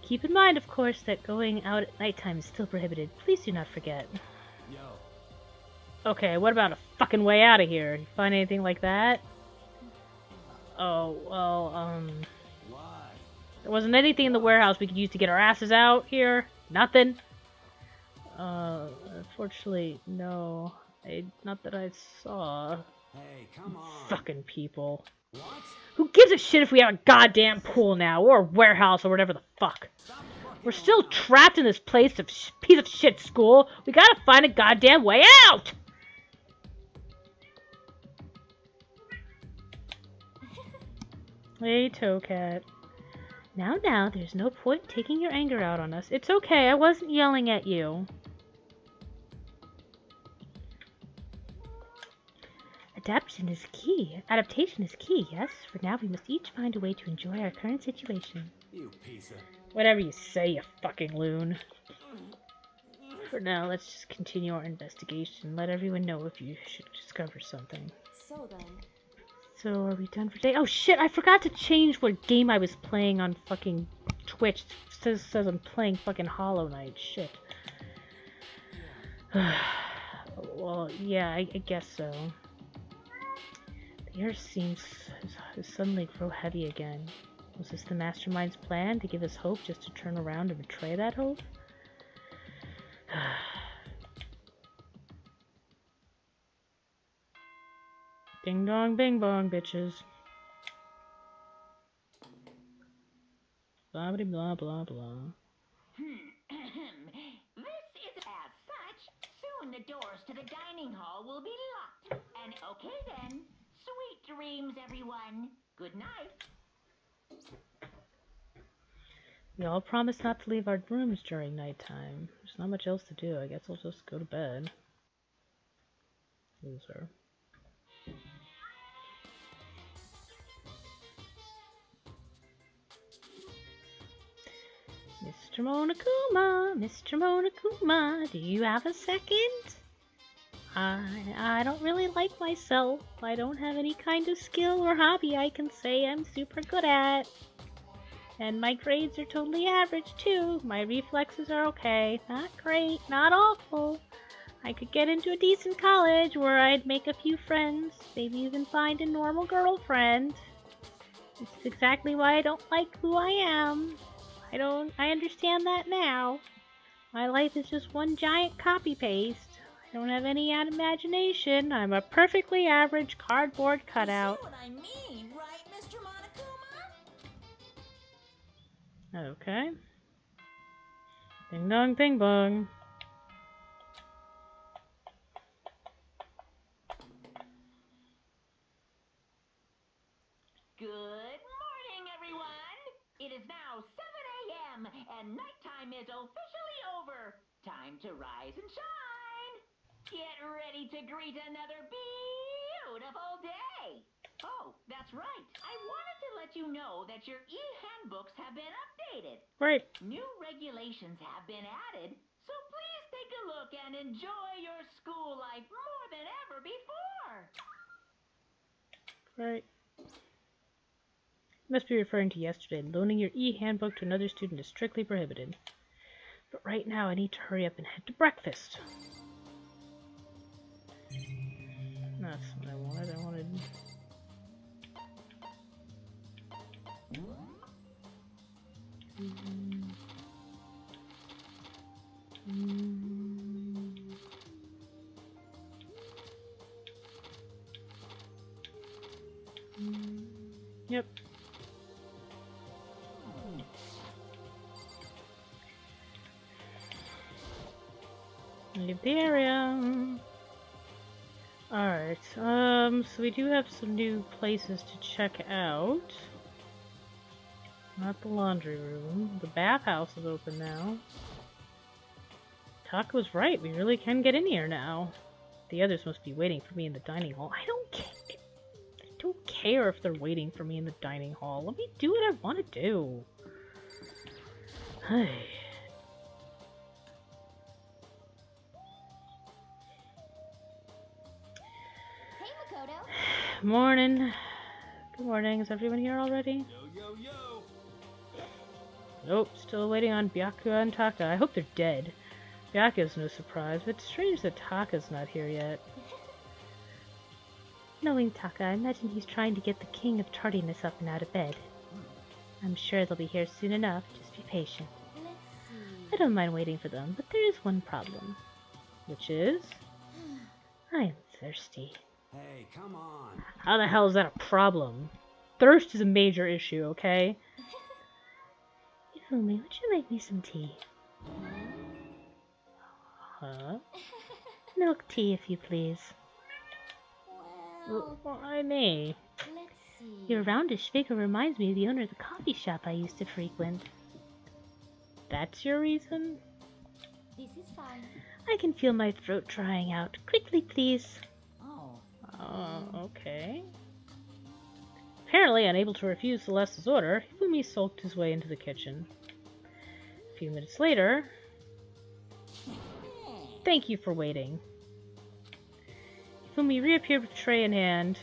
Speaker 1: Keep in mind, of course, that going out at nighttime is still prohibited. Please do not forget.
Speaker 6: Yo.
Speaker 1: Okay, what about a fucking way out of here? You find anything like that? Oh, well,
Speaker 6: Why?
Speaker 1: there wasn't anything in the warehouse we could use to get our asses out here? Nothing? Unfortunately, no. Not that I saw.
Speaker 6: Hey, come on.
Speaker 1: Fucking people.
Speaker 6: What?
Speaker 1: Who gives a shit if we have a goddamn pool now, or a warehouse, or whatever the fuck? We're still trapped in this piece of shit school. We gotta find a goddamn way out! Hey, Toecat. Now, there's no point taking your anger out on us. It's okay, I wasn't yelling at you. Adaptation is key, yes? For now, we must each find a way to enjoy our current situation.
Speaker 6: You piece of...
Speaker 1: Whatever you say, you fucking loon. For now, let's just continue our investigation. Let everyone know if you should discover something.
Speaker 4: So then,
Speaker 1: So, are we done for today? Oh shit, I forgot to change what game I was playing on fucking Twitch. It says I'm playing fucking Hollow Knight. Shit. Well, yeah, I guess so. The air seems to suddenly grow heavy again. Was this the mastermind's plan to give us hope just to turn around and betray that hope? Ding dong bing bong, bitches. Blah blah blah blah blah.
Speaker 5: This is as such. Soon the doors to the dining hall will be locked. And okay then. Sweet dreams, everyone. Good night.
Speaker 1: We all promised not to leave our rooms during nighttime. There's not much else to do. I guess I'll just go to bed. Loser. Mr. Monokuma, do you have a second? I don't really like myself. I don't have any kind of skill or hobby I can say I'm super good at. And my grades are totally average too. My reflexes are okay. Not great, not awful. I could get into a decent college where I'd make a few friends, maybe even find a normal girlfriend. It's exactly why I don't like who I am. I understand that now. My life is just one giant copy-paste. I don't have any imagination. I'm a perfectly average cardboard cutout.
Speaker 2: You see what I mean, right, Mr. Monokuma?
Speaker 1: Okay. Ding dong, ding bong.
Speaker 5: Good morning, everyone! It is now 7 a.m. and nighttime is officially over. Time to rise and shine! Get ready to greet another beautiful day! Oh, that's right. I wanted to let you know that your e-handbooks have been updated.
Speaker 1: Great.
Speaker 5: New regulations have been added, so please take a look and enjoy your school life more than ever before.
Speaker 1: Great. Must be referring to yesterday. Loaning your e-handbook to another student is strictly prohibited. But right now I need to hurry up and head to breakfast. That's what I wanted. I wanted... Yep. Leave the area. Alright, so we do have some new places to check out. Not the laundry room. The bathhouse is open now. Taka was right, we really can get in here now. The others must be waiting for me in the dining hall. I don't care if they're waiting for me in the dining hall. Let me do what I want to do. Hey.
Speaker 4: Hey, Makoto.
Speaker 1: Morning. Good morning. Is everyone here already?
Speaker 6: Yo, yo, yo!
Speaker 1: Nope, still waiting on Byakuya and Taka. I hope they're dead. Byakuya's no surprise, but it's strange that Taka's not here yet. Knowing Taka, I imagine he's trying to get the king of tardiness up and out of bed. I'm sure they'll be here soon enough. Just be patient.
Speaker 4: Let's see.
Speaker 1: I don't mind waiting for them, but there is one problem. Which is... I'm thirsty.
Speaker 6: Hey, come on!
Speaker 1: How the hell is that a problem? Thirst is a major issue, okay? Yumi, would you make me some tea? Huh? Milk tea, if you please.
Speaker 4: Well,
Speaker 1: Why me?
Speaker 4: let's see.
Speaker 1: Your roundish figure reminds me of the owner of the coffee shop I used to frequent. That's your reason?
Speaker 4: This is fine.
Speaker 1: I can feel my throat drying out. Quickly, please.
Speaker 4: Oh.
Speaker 1: Okay. Apparently unable to refuse Celeste's order, Hifumi sulked his way into the kitchen. A few minutes later... Thank you for waiting. Hifumi reappeared with tray in hand,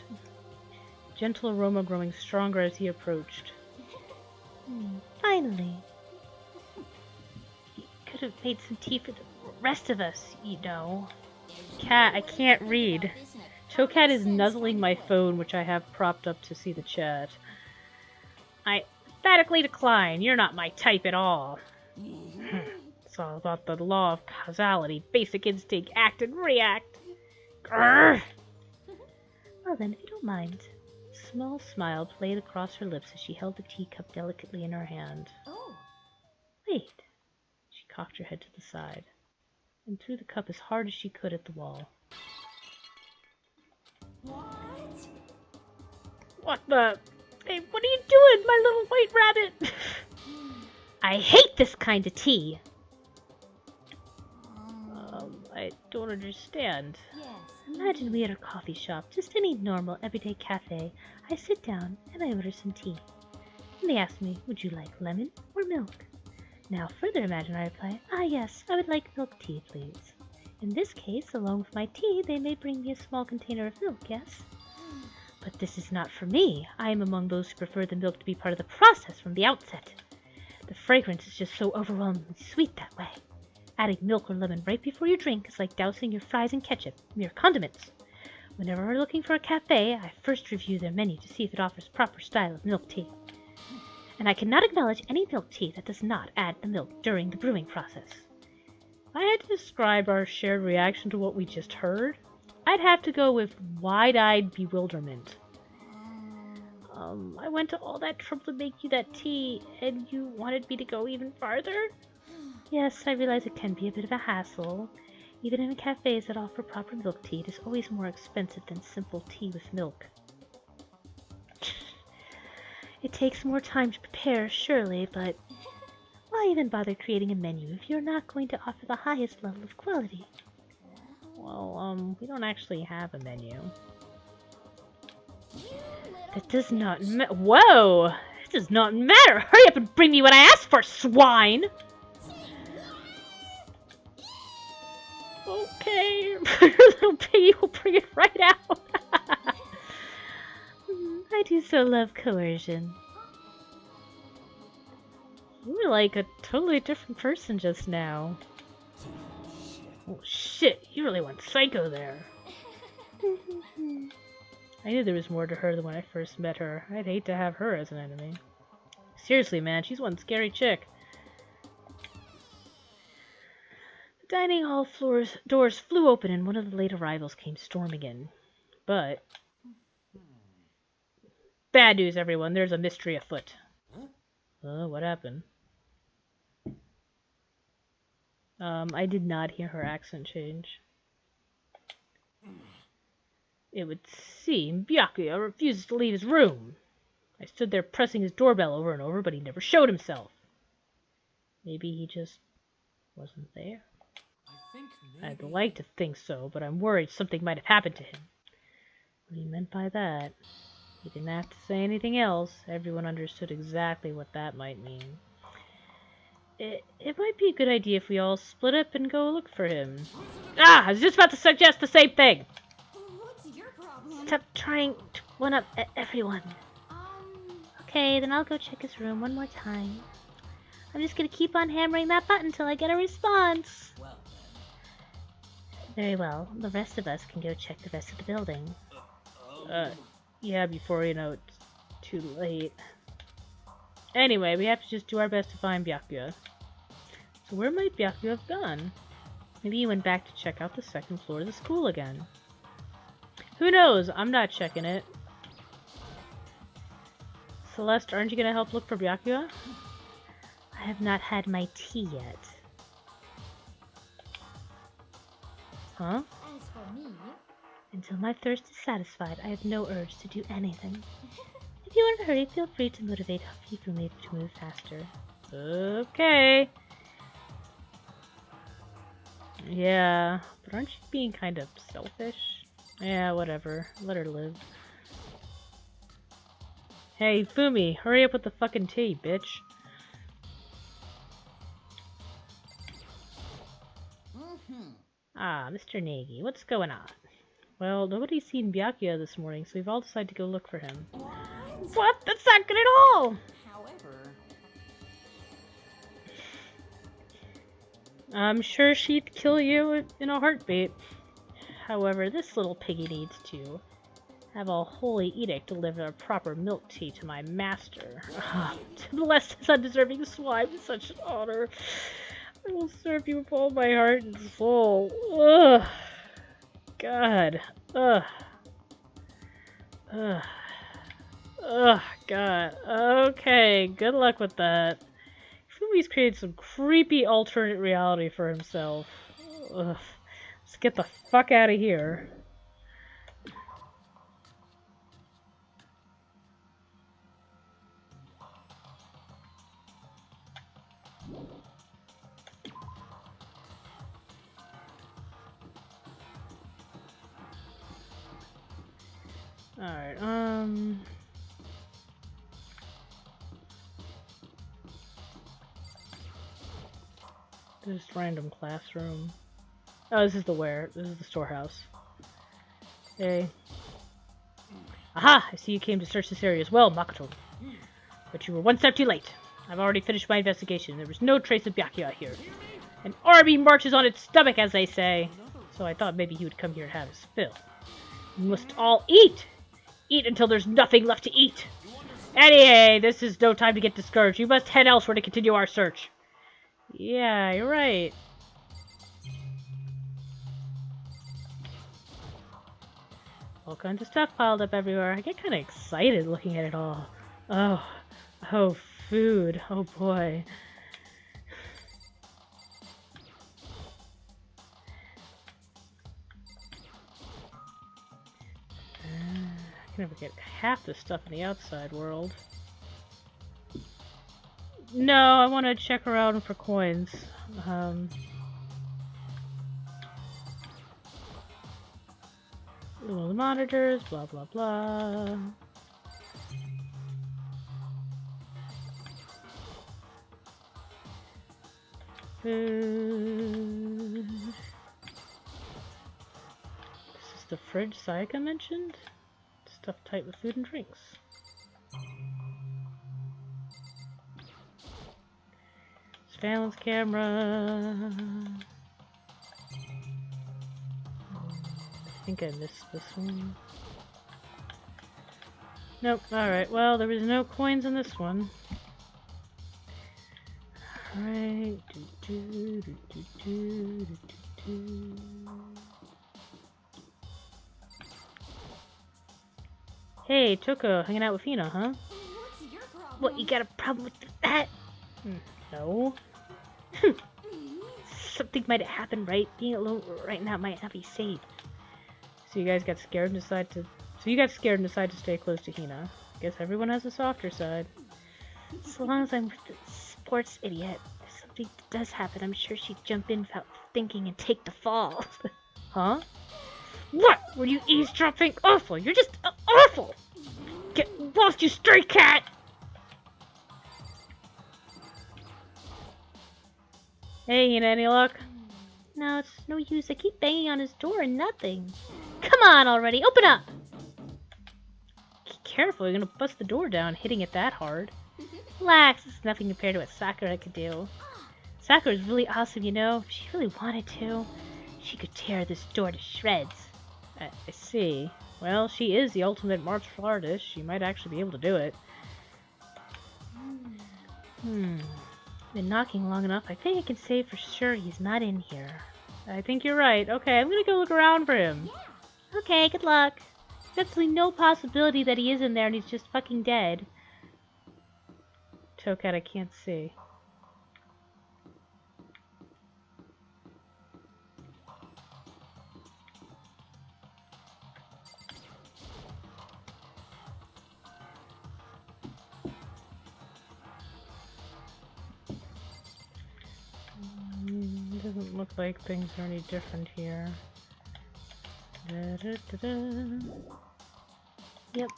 Speaker 1: gentle aroma growing stronger as he approached. Finally. You could have made some tea for the rest of us, you know. Cat, I can't read. Chocat is nuzzling my phone, which I have propped up to see the chat. I emphatically decline. You're not my type at all. It's all about the law of causality, basic instinct, act and react. Grrr. Well then, if you don't mind. A small smile played across her lips as she held the teacup delicately in her hand.
Speaker 4: Oh.
Speaker 1: Wait. She cocked her head to the side and threw the cup as hard as she could at the wall.
Speaker 4: What?
Speaker 1: What the? Hey, what are you doing, my little white rabbit? I hate this kind of tea. I don't understand.
Speaker 4: Yes.
Speaker 1: Imagine we at a coffee shop, just any normal, everyday cafe. I sit down and I order some tea. And they ask me, would you like lemon or milk? Now further imagine I reply, yes, I would like milk tea, please. In this case, along with my tea, they may bring me a small container of milk, yes? But this is not for me. I am among those who prefer the milk to be part of the process from the outset. The fragrance is just so overwhelmingly sweet that way. Adding milk or lemon right before you drink is like dousing your fries in ketchup, mere condiments. Whenever we're looking for a cafe, I first review their menu to see if it offers proper style of milk tea. And I cannot acknowledge any milk tea that does not add the milk during the brewing process. If I had to describe our shared reaction to what we just heard, I'd have to go with wide-eyed bewilderment. I went to all that trouble to make you that tea, and you wanted me to go even farther? Yes, I realize it can be a bit of a hassle. Even in cafes that offer proper milk tea, it is always more expensive than simple tea with milk. It takes more time to prepare, surely, but why even bother creating a menu if you're not going to offer the highest level of quality? Well, we don't actually have a menu. That does not Whoa! It does not matter! Hurry up and bring me what I asked for, swine! Okay, little piggy will bring it right out. I do so love coercion. You were like a totally different person just now. Oh shit, you really went psycho there. I knew there was more to her than when I first met her. I'd hate to have her as an enemy. Seriously, man, she's one scary chick. The dining hall doors flew open and one of the late arrivals came storming in. But bad news, everyone. There's a mystery afoot. What happened? I did not hear her accent change. It would seem Byakuya refuses to leave his room. I stood there pressing his doorbell over and over, but he never showed himself. Maybe he just wasn't there. I'd like to think so, but I'm worried something might have happened to him. What he meant by that? He didn't have to say anything else. Everyone understood exactly what that might mean. It might be a good idea if we all split up and go look for him. Ah! I was just about to suggest the same thing!
Speaker 4: What's your problem?
Speaker 1: Stop trying to one-up everyone. Okay, then I'll go check his room one more time. I'm just gonna keep on hammering that button until I get a response.
Speaker 2: Well
Speaker 1: Very well. The rest of us can go check the rest of the building. Yeah, before, you know, it's too late. Anyway, we have to just do our best to find Byakuya. So where might Byakuya have gone? Maybe he went back to check out the second floor of the school again. Who knows? I'm not checking it. Celeste, aren't you gonna help look for Byakuya? I have not had my tea yet. Huh?
Speaker 4: As for me,
Speaker 1: Until my thirst is satisfied, I have no urge to do anything. If you are in a hurry, feel free to motivate Hifumi to move faster. Okay. Yeah, but aren't you being kind of selfish? Yeah, whatever. Let her live. Hey, Fumi, hurry up with the fucking tea, bitch. Ah, Mr. Nagi, what's going on? Well, nobody's seen Byakuya this morning, so we've all decided to go look for him. What? That's not good at all!
Speaker 2: however,
Speaker 1: I'm sure she'd kill you in a heartbeat. However, this little piggy needs to have a holy edict to deliver a proper milk tea to my master. To bless this undeserving swine with such an honor. I will serve you with all my heart and soul. Ugh. God. Ugh. Ugh. Ugh. God. Okay, good luck with that. Fumi's created some creepy alternate reality for himself. Ugh. Let's get the fuck out of here. Alright, just random classroom. Oh, this is the storehouse. Hey. Aha! I see you came to search this area as well, Makoto. But you were one step too late. I've already finished my investigation. There was no trace of Byakuya here. An army marches on its stomach, as they say. So I thought maybe he would come here to have his fill. You must all eat! Eat until there's nothing left to eat! Anyway, this is no time to get discouraged. We must head elsewhere to continue our search. Yeah, you're right. All kinds of stuff piled up everywhere. I get kind of excited looking at it all. Oh, oh, food. Oh boy. I can never get half the stuff in the outside world. No, I want to check around for coins. Little monitors, blah blah blah. Food. This is the fridge Sayaka mentioned? Stuff tight with food and drinks. Surveillance camera. I think I missed this one. Nope, alright, well, there was no coins in this one. Alright. Hey, Toko, hanging out with Hina, huh?
Speaker 4: What's your problem?
Speaker 3: What, you got a problem with that?
Speaker 1: No.
Speaker 3: Something might have happened, right? Being alone right now might not be safe.
Speaker 1: So you guys got scared and decided to stay close to Hina. I guess everyone has a softer side.
Speaker 3: So long as I'm with the sports idiot, if something does happen, I'm sure she'd jump in without thinking and take the fall.
Speaker 1: Huh?
Speaker 3: What? Were you eavesdropping? Awful! You're just awful! Get lost, you stray cat!
Speaker 1: Hey, Hina, any luck?
Speaker 3: No, it's no use. I keep banging on his door and nothing. Come on already, open up!
Speaker 1: Be careful, you're gonna bust the door down hitting it that hard.
Speaker 3: Relax, it's nothing compared to what Sakura could do. Sakura's really awesome, you know. If she really wanted to, she could tear this door to shreds.
Speaker 1: I see. Well, she is the ultimate martial artist. She might actually be able to do it.
Speaker 3: Been knocking long enough. I think I can say for sure he's not in here.
Speaker 1: I think you're right. Okay, I'm gonna go look around for him.
Speaker 3: Okay, good luck. There's absolutely no possibility that he is in there and he's just fucking dead.
Speaker 1: Tokat, I can't see. Doesn't look like things are any different here.
Speaker 3: Yep.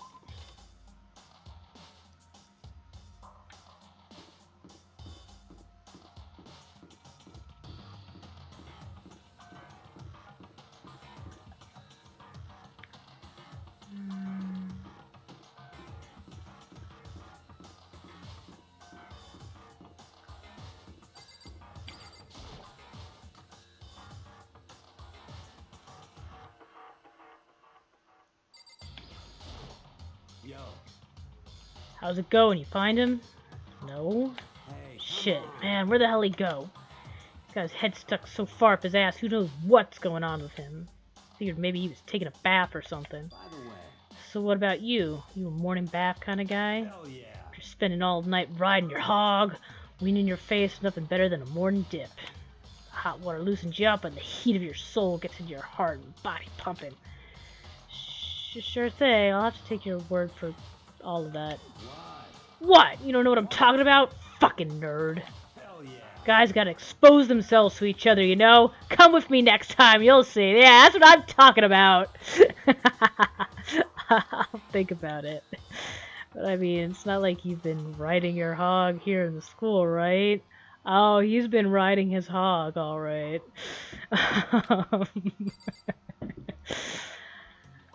Speaker 6: Yo.
Speaker 1: How's it going? You find him? No?
Speaker 6: Hey.
Speaker 1: Shit, man, where the hell he go? He's got his head stuck so far up his ass, who knows what's going on with him. Figured maybe he was taking a bath or something.
Speaker 6: By the way.
Speaker 1: So what about you? You a morning bath kind of guy?
Speaker 6: Hell yeah.
Speaker 1: You're spending all night riding your hog, wind in your face, nothing better than a morning dip. Hot water loosens you up and the heat of your soul gets into your heart and body pumping. Sure thing, I'll have to take your word for all of that. What? You don't know what I'm talking about? Fucking nerd.
Speaker 6: Hell yeah.
Speaker 1: Guys gotta expose themselves to each other, you know? Come with me next time, you'll see. Yeah, that's what I'm talking about. I'll think about it. But I mean, it's not like you've been riding your hog here in the school, right? Oh, he's been riding his hog, alright.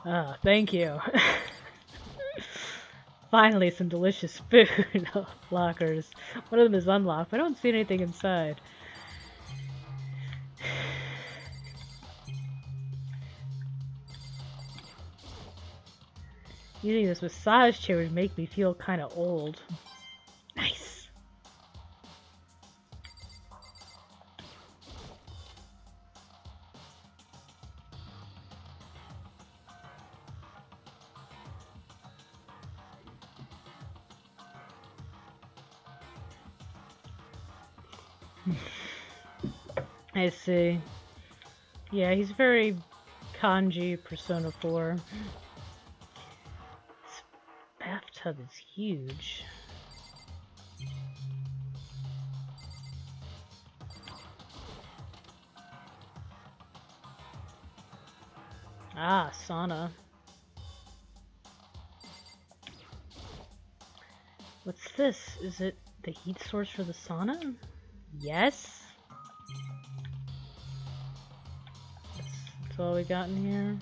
Speaker 1: Ah, thank you. Finally, some delicious food lockers. One of them is unlocked, but I don't see anything inside. Using this massage chair would make me feel kind of old. Nice. I see. Yeah, he's very kanji Persona 4. This bathtub is huge. Ah, sauna. What's this? Is it the heat source for the sauna? Yes. That's all we got in here.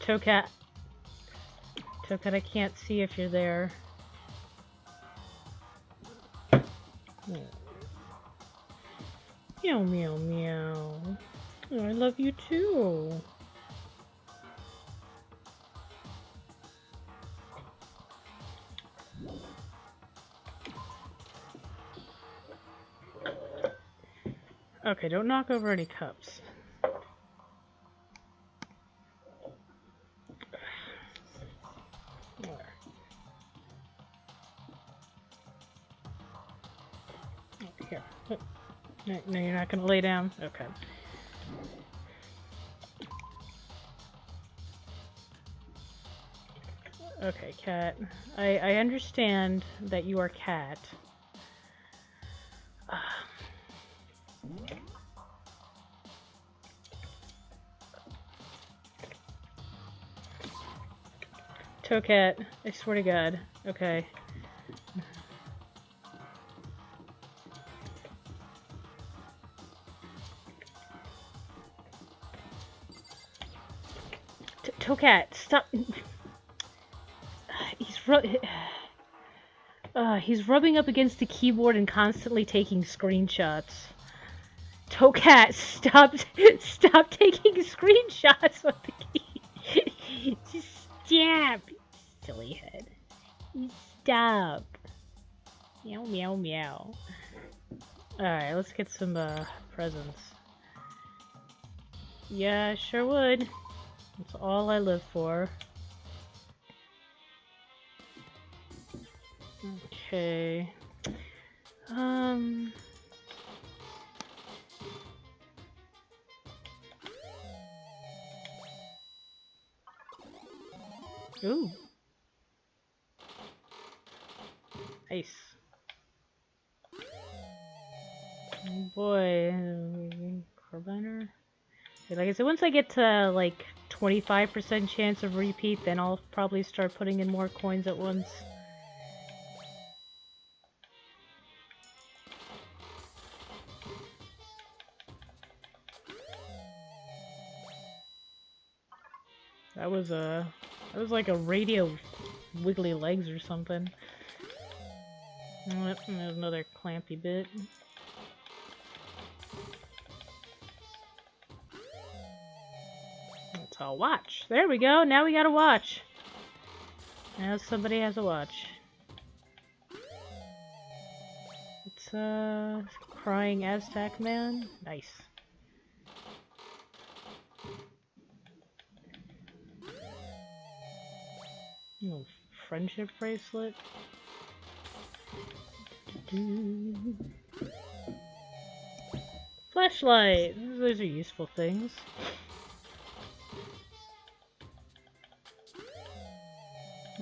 Speaker 1: Tokat. Tokat, I can't see if you're there. Meow, meow, meow. Oh, I love you too. Okay, don't knock over any cups. Here. No, you're not gonna lay down? Okay. Okay, cat. I understand that you are cat. Tokat, I swear to God. Okay. Tokat, stop. He's rubbing up against the keyboard and constantly taking screenshots. Tokat, stop taking screenshots with the key. Just stop, silly head. Stop. Meow, meow, meow. Alright, let's get some presents. Yeah, I sure would. That's all I live for. Okay. Ooh. Nice. Oh boy. Carbiner? Okay, like I said, once I get to like 25% chance of repeat, then I'll probably start putting in more coins at once. That was like a radio wiggly legs or something. Oh, there's another clampy bit. Let's all watch. There we go. Now we got a watch. Now somebody has a watch. It's crying Aztec man. Nice. Oh, friendship bracelet. Flashlight. Those are useful things.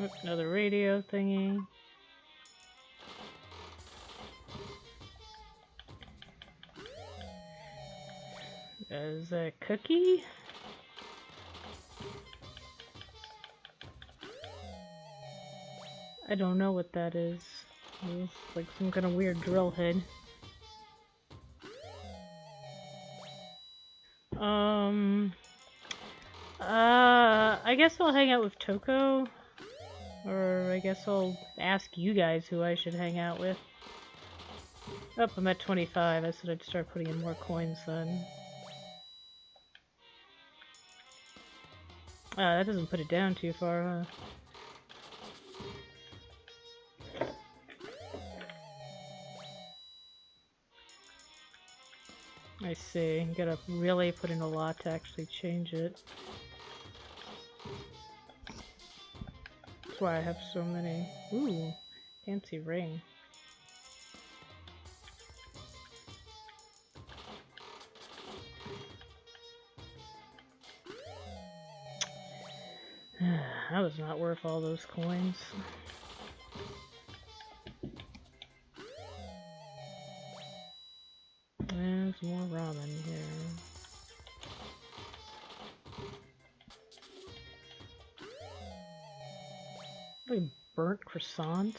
Speaker 1: Oh, another radio thingy. Is that a cookie? I don't know what that is. It's like some kind of weird drill head. I guess I'll hang out with Toko. Or I guess I'll ask you guys who I should hang out with. Oh, I'm at 25. I said I'd start putting in more coins then. That doesn't put it down too far, huh? I see. You gotta really put in a lot to actually change it. That's why I have so many. Ooh, fancy ring. That was not worth all those coins. There's more ramen here. Like burnt croissant.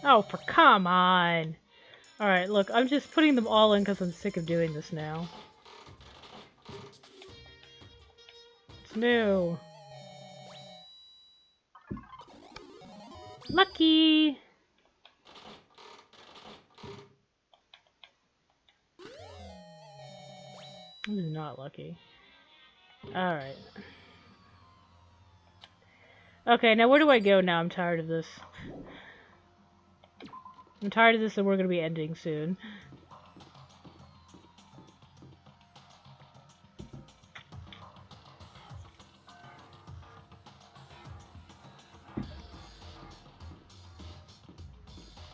Speaker 1: Oh, come on! Alright, look, I'm just putting them all in because I'm sick of doing this now. It's new. Lucky! This is not lucky. Alright. Okay, now where do I go now? I'm tired of this. I'm tired of this and we're gonna be ending soon.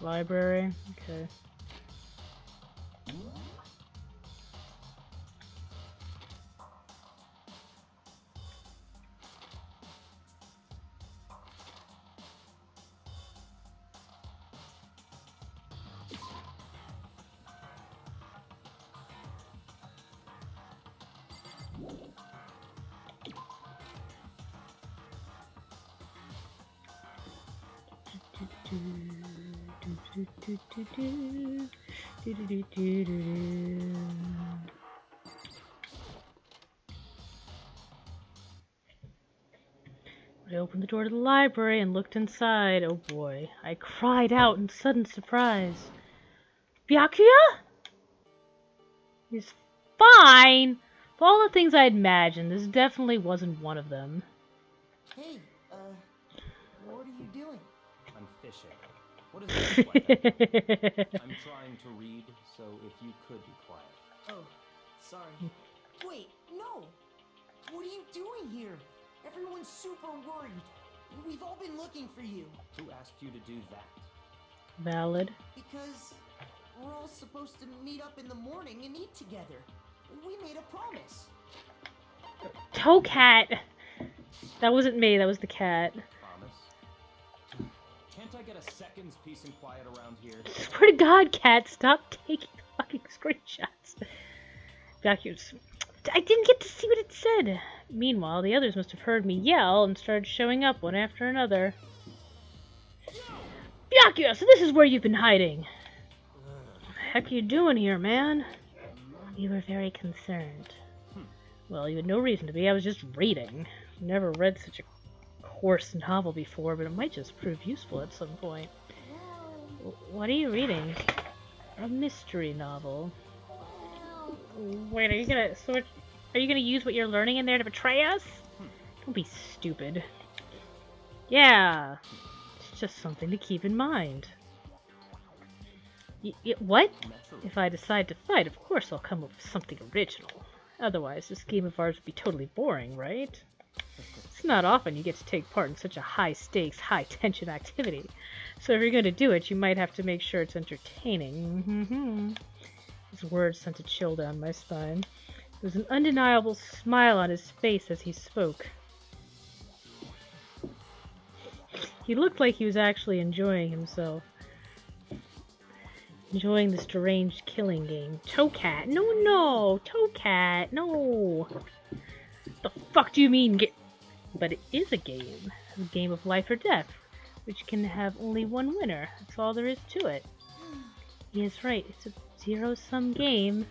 Speaker 1: Library? Okay. I opened the door to the library and looked inside. Oh boy. I cried out in sudden surprise. Byakuya? He's fine! Of all the things I had imagined, this definitely wasn't one of them.
Speaker 2: Hey, what are you doing? I'm fishing. What does it look like? I'm trying to read, so if you could be quiet. Oh, sorry. Wait, no! What are you doing here? Everyone's super worried. We've all been looking for you. Who asked you to do that?
Speaker 1: Valid.
Speaker 2: Because we're all supposed to meet up in the morning and eat together. We made a promise.
Speaker 1: Toecat! That wasn't me, that was the cat.
Speaker 2: Promise? Can't I get a second's peace and quiet around here?
Speaker 1: Swear to God, cat, stop taking fucking screenshots. Vacuums. I didn't get to see what it said. Meanwhile, the others must have heard me yell and started showing up one after another. Byakuya, so this is where you've been hiding. What the heck are you doing here, man? You were very concerned. Well, you had no reason to be. I was just reading. Never read such a coarse novel before, but it might just prove useful at some point. What are you reading? A mystery novel. Wait, are you gonna use what you're learning in there to betray us? Don't be stupid. Yeah, it's just something to keep in mind. What? If I decide to fight, of course I'll come up with something original. Otherwise, this game of ours would be totally boring, right? It's not often you get to take part in such a high-stakes, high-tension activity. So if you're going to do it, you might have to make sure it's entertaining. His words sent a chill down my spine. There was an undeniable smile on his face as he spoke. He looked like he was actually enjoying himself. Enjoying this deranged killing game. Toecat! No! Toecat! No! The fuck do you mean But it is a game. A game of life or death, which can have only one winner. That's all there is to it. He is right. It's a zero-sum game.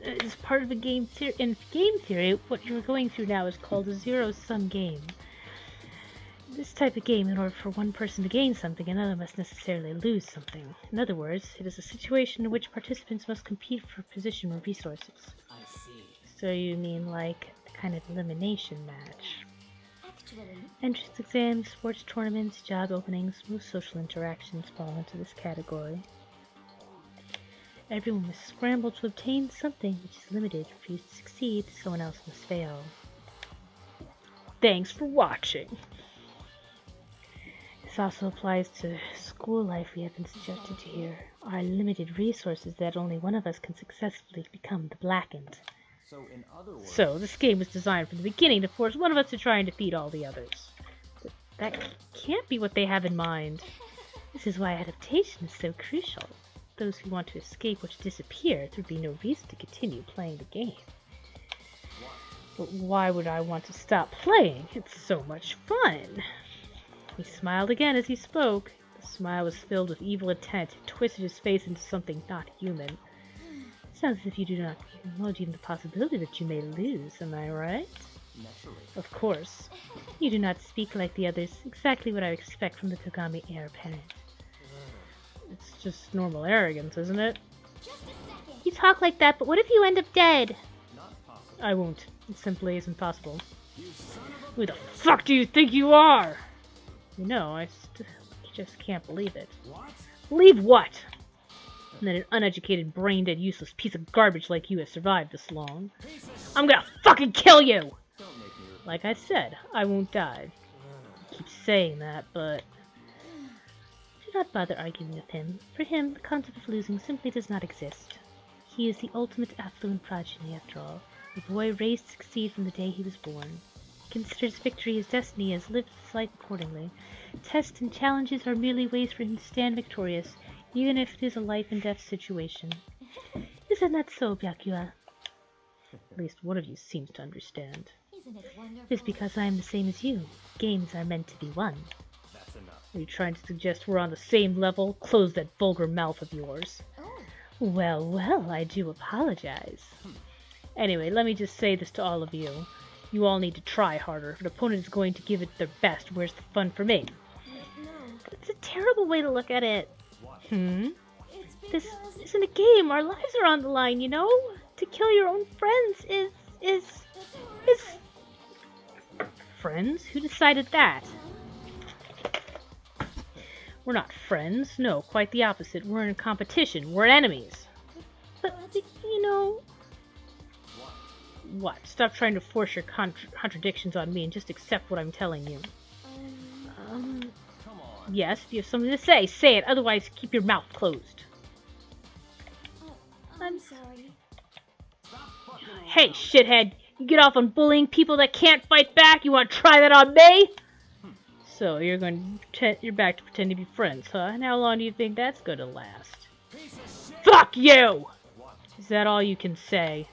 Speaker 1: It's part of the game theory. In game theory, what you're going through now is called a zero-sum game. This type of game, in order for one person to gain something, another must necessarily lose something. In other words, it is a situation in which participants must compete for position or resources.
Speaker 2: I see.
Speaker 1: So you mean like a kind of elimination match?
Speaker 4: Actually,
Speaker 1: Entrance exams, sports tournaments, job openings, most social interactions fall into this category. Everyone must scramble to obtain something which is limited. For you to succeed, someone else must fail. Thanks for watching. This also applies to school life we have been subjected to here. Our limited resources that only one of us can successfully become the Blackened.
Speaker 2: So, in other words,
Speaker 1: So, this game was designed from the beginning to force one of us to try and defeat all the others. But that can't be what they have in mind. This is why adaptation is so crucial. Those who want to escape or to disappear, there would be no reason to continue playing the game. But why would I want to stop playing? It's so much fun. He smiled again as he spoke. The smile was filled with evil intent. He twisted his face into something not human. Sounds as if you do not acknowledge even the possibility that you may lose, am I right?
Speaker 2: naturally.
Speaker 1: Of course. You do not speak like the others. Exactly what I would expect from the Togami heir apparent. It's just normal arrogance, isn't it?
Speaker 3: You talk like that, but what if you end up dead?
Speaker 2: Not possible.
Speaker 1: I won't. It simply isn't possible. Who the fuck do you think you are? You know, I just can't believe it.
Speaker 6: What?
Speaker 1: Believe what? And that an uneducated, brain-dead, useless piece of garbage like you has survived this long. I'm gonna fucking kill you!
Speaker 2: Don't make me repeat.
Speaker 1: Like I said, I won't die. I keep saying that, but... Do not bother arguing with him. For him, the concept of losing simply does not exist. He is the ultimate affluent progeny, after all. A boy raised to succeed from the day he was born. He considers victory his destiny, has lived his life accordingly. Tests and challenges are merely ways for him to stand victorious, even if it is a life-and-death situation. Isn't that so, Byakuya? At least one of you seems to understand.
Speaker 4: Isn't it wonderful?
Speaker 1: It is because I am the same as you. Games are meant to be won.
Speaker 2: That's enough.
Speaker 1: Are you trying to suggest we're on the same level? Close that vulgar mouth of yours.
Speaker 4: Oh,
Speaker 1: Well, well, I do apologize. Anyway, let me just say this to all of you. You all need to try harder. If an opponent is going to give it their best, where's the fun for me?
Speaker 4: no.
Speaker 1: It's a terrible way to look at it.
Speaker 2: What?
Speaker 4: It's
Speaker 1: This
Speaker 4: because
Speaker 1: isn't a game. Our lives are on the line, you know? To kill your own friends is...
Speaker 4: it's horrific.
Speaker 1: Friends? Who decided that? We're not friends. No, quite the opposite. We're in competition. We're enemies. But, you know... What? Stop trying to force your contradictions on me and just accept what I'm telling you.
Speaker 2: Come on.
Speaker 1: Yes, if you have something to say, say it. Otherwise, keep your mouth closed.
Speaker 4: I'm sorry.
Speaker 1: Hey, shithead! You get off on bullying people that can't fight back? You want to try that on me? So, you're back to pretend to be friends, huh? And how long do you think that's going to last? Fuck you!
Speaker 2: What?
Speaker 1: Is that all you can say?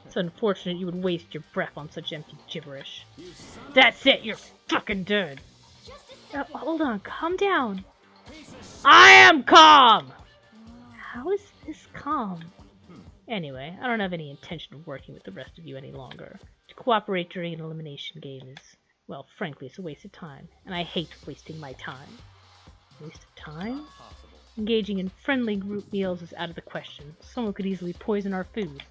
Speaker 1: It's unfortunate you would waste your breath on such empty gibberish. That's it, you're fucking dead. Hold on, calm down. I am calm! How is this calm? Anyway, I don't have any intention of working with the rest of you any longer. To cooperate during an elimination game is, well, frankly, it's a waste of time. And I hate wasting my time. Waste of time?
Speaker 2: Possible.
Speaker 1: Engaging in friendly group meals is out of the question. Someone could easily poison our food.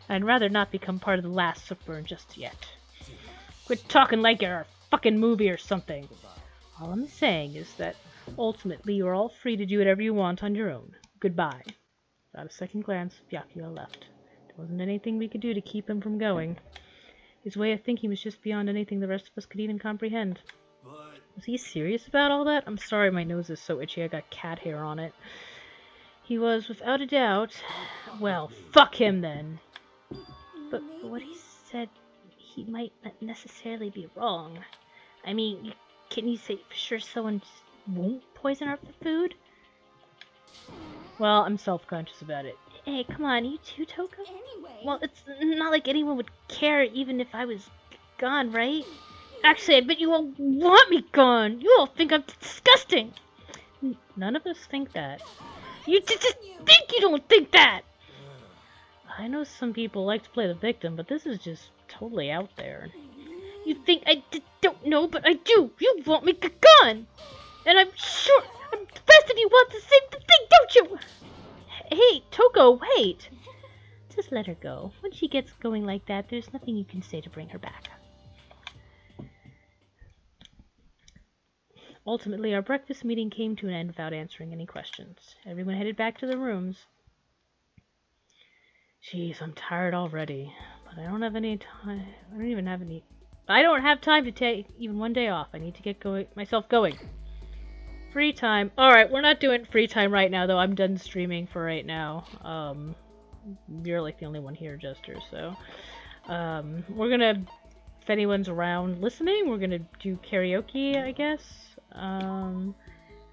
Speaker 1: And I'd rather not become part of the last supper just yet. Quit talking like you're a fucking movie or something. All I'm saying is that ultimately you're all free to do whatever you want on your own. Goodbye. Without a second glance, Byakuya left. There wasn't anything we could do to keep him from going. His way of thinking was just beyond anything the rest of us could even comprehend.
Speaker 6: But
Speaker 1: Was he serious about all that? I'm sorry my nose is so itchy, I got cat hair on it. He was, without a doubt... Well, fuck him then. But what he said, he might not necessarily be wrong. I mean, can you say for sure someone just won't poison our food? Well, I'm self-conscious about it. Hey, come on, you too, Toko?
Speaker 4: Anyway.
Speaker 1: Well, it's not like anyone would care even if I was gone, right? Actually, I bet you all want me gone. You all think I'm disgusting. None of us think that. You just think you don't think that! I know some people like to play the victim, but this is just totally out there. You think I don't know, but I do. You want me gone. And I'm sure the rest of you want the same thing, don't you? Hey, Toko, wait. Just let her go. When she gets going like that, there's nothing you can say to bring her back. Ultimately, our breakfast meeting came to an end without answering any questions. Everyone headed back to their rooms. Jeez, I'm tired already, but I don't have any time. I don't have time to take even one day off. I need to get myself going. Free time. Alright, we're not doing free time right now, though. I'm done streaming for right now. You're like the only one here, Jester, so... we're gonna... If anyone's around listening, we're gonna do karaoke, I guess.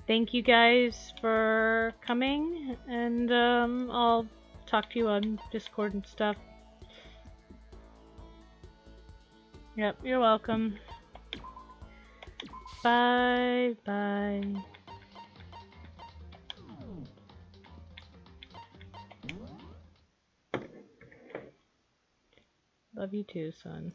Speaker 1: Thank you guys for coming, and I'll talk to you on Discord and stuff. Yep, you're welcome. Bye, bye. Love you too, son.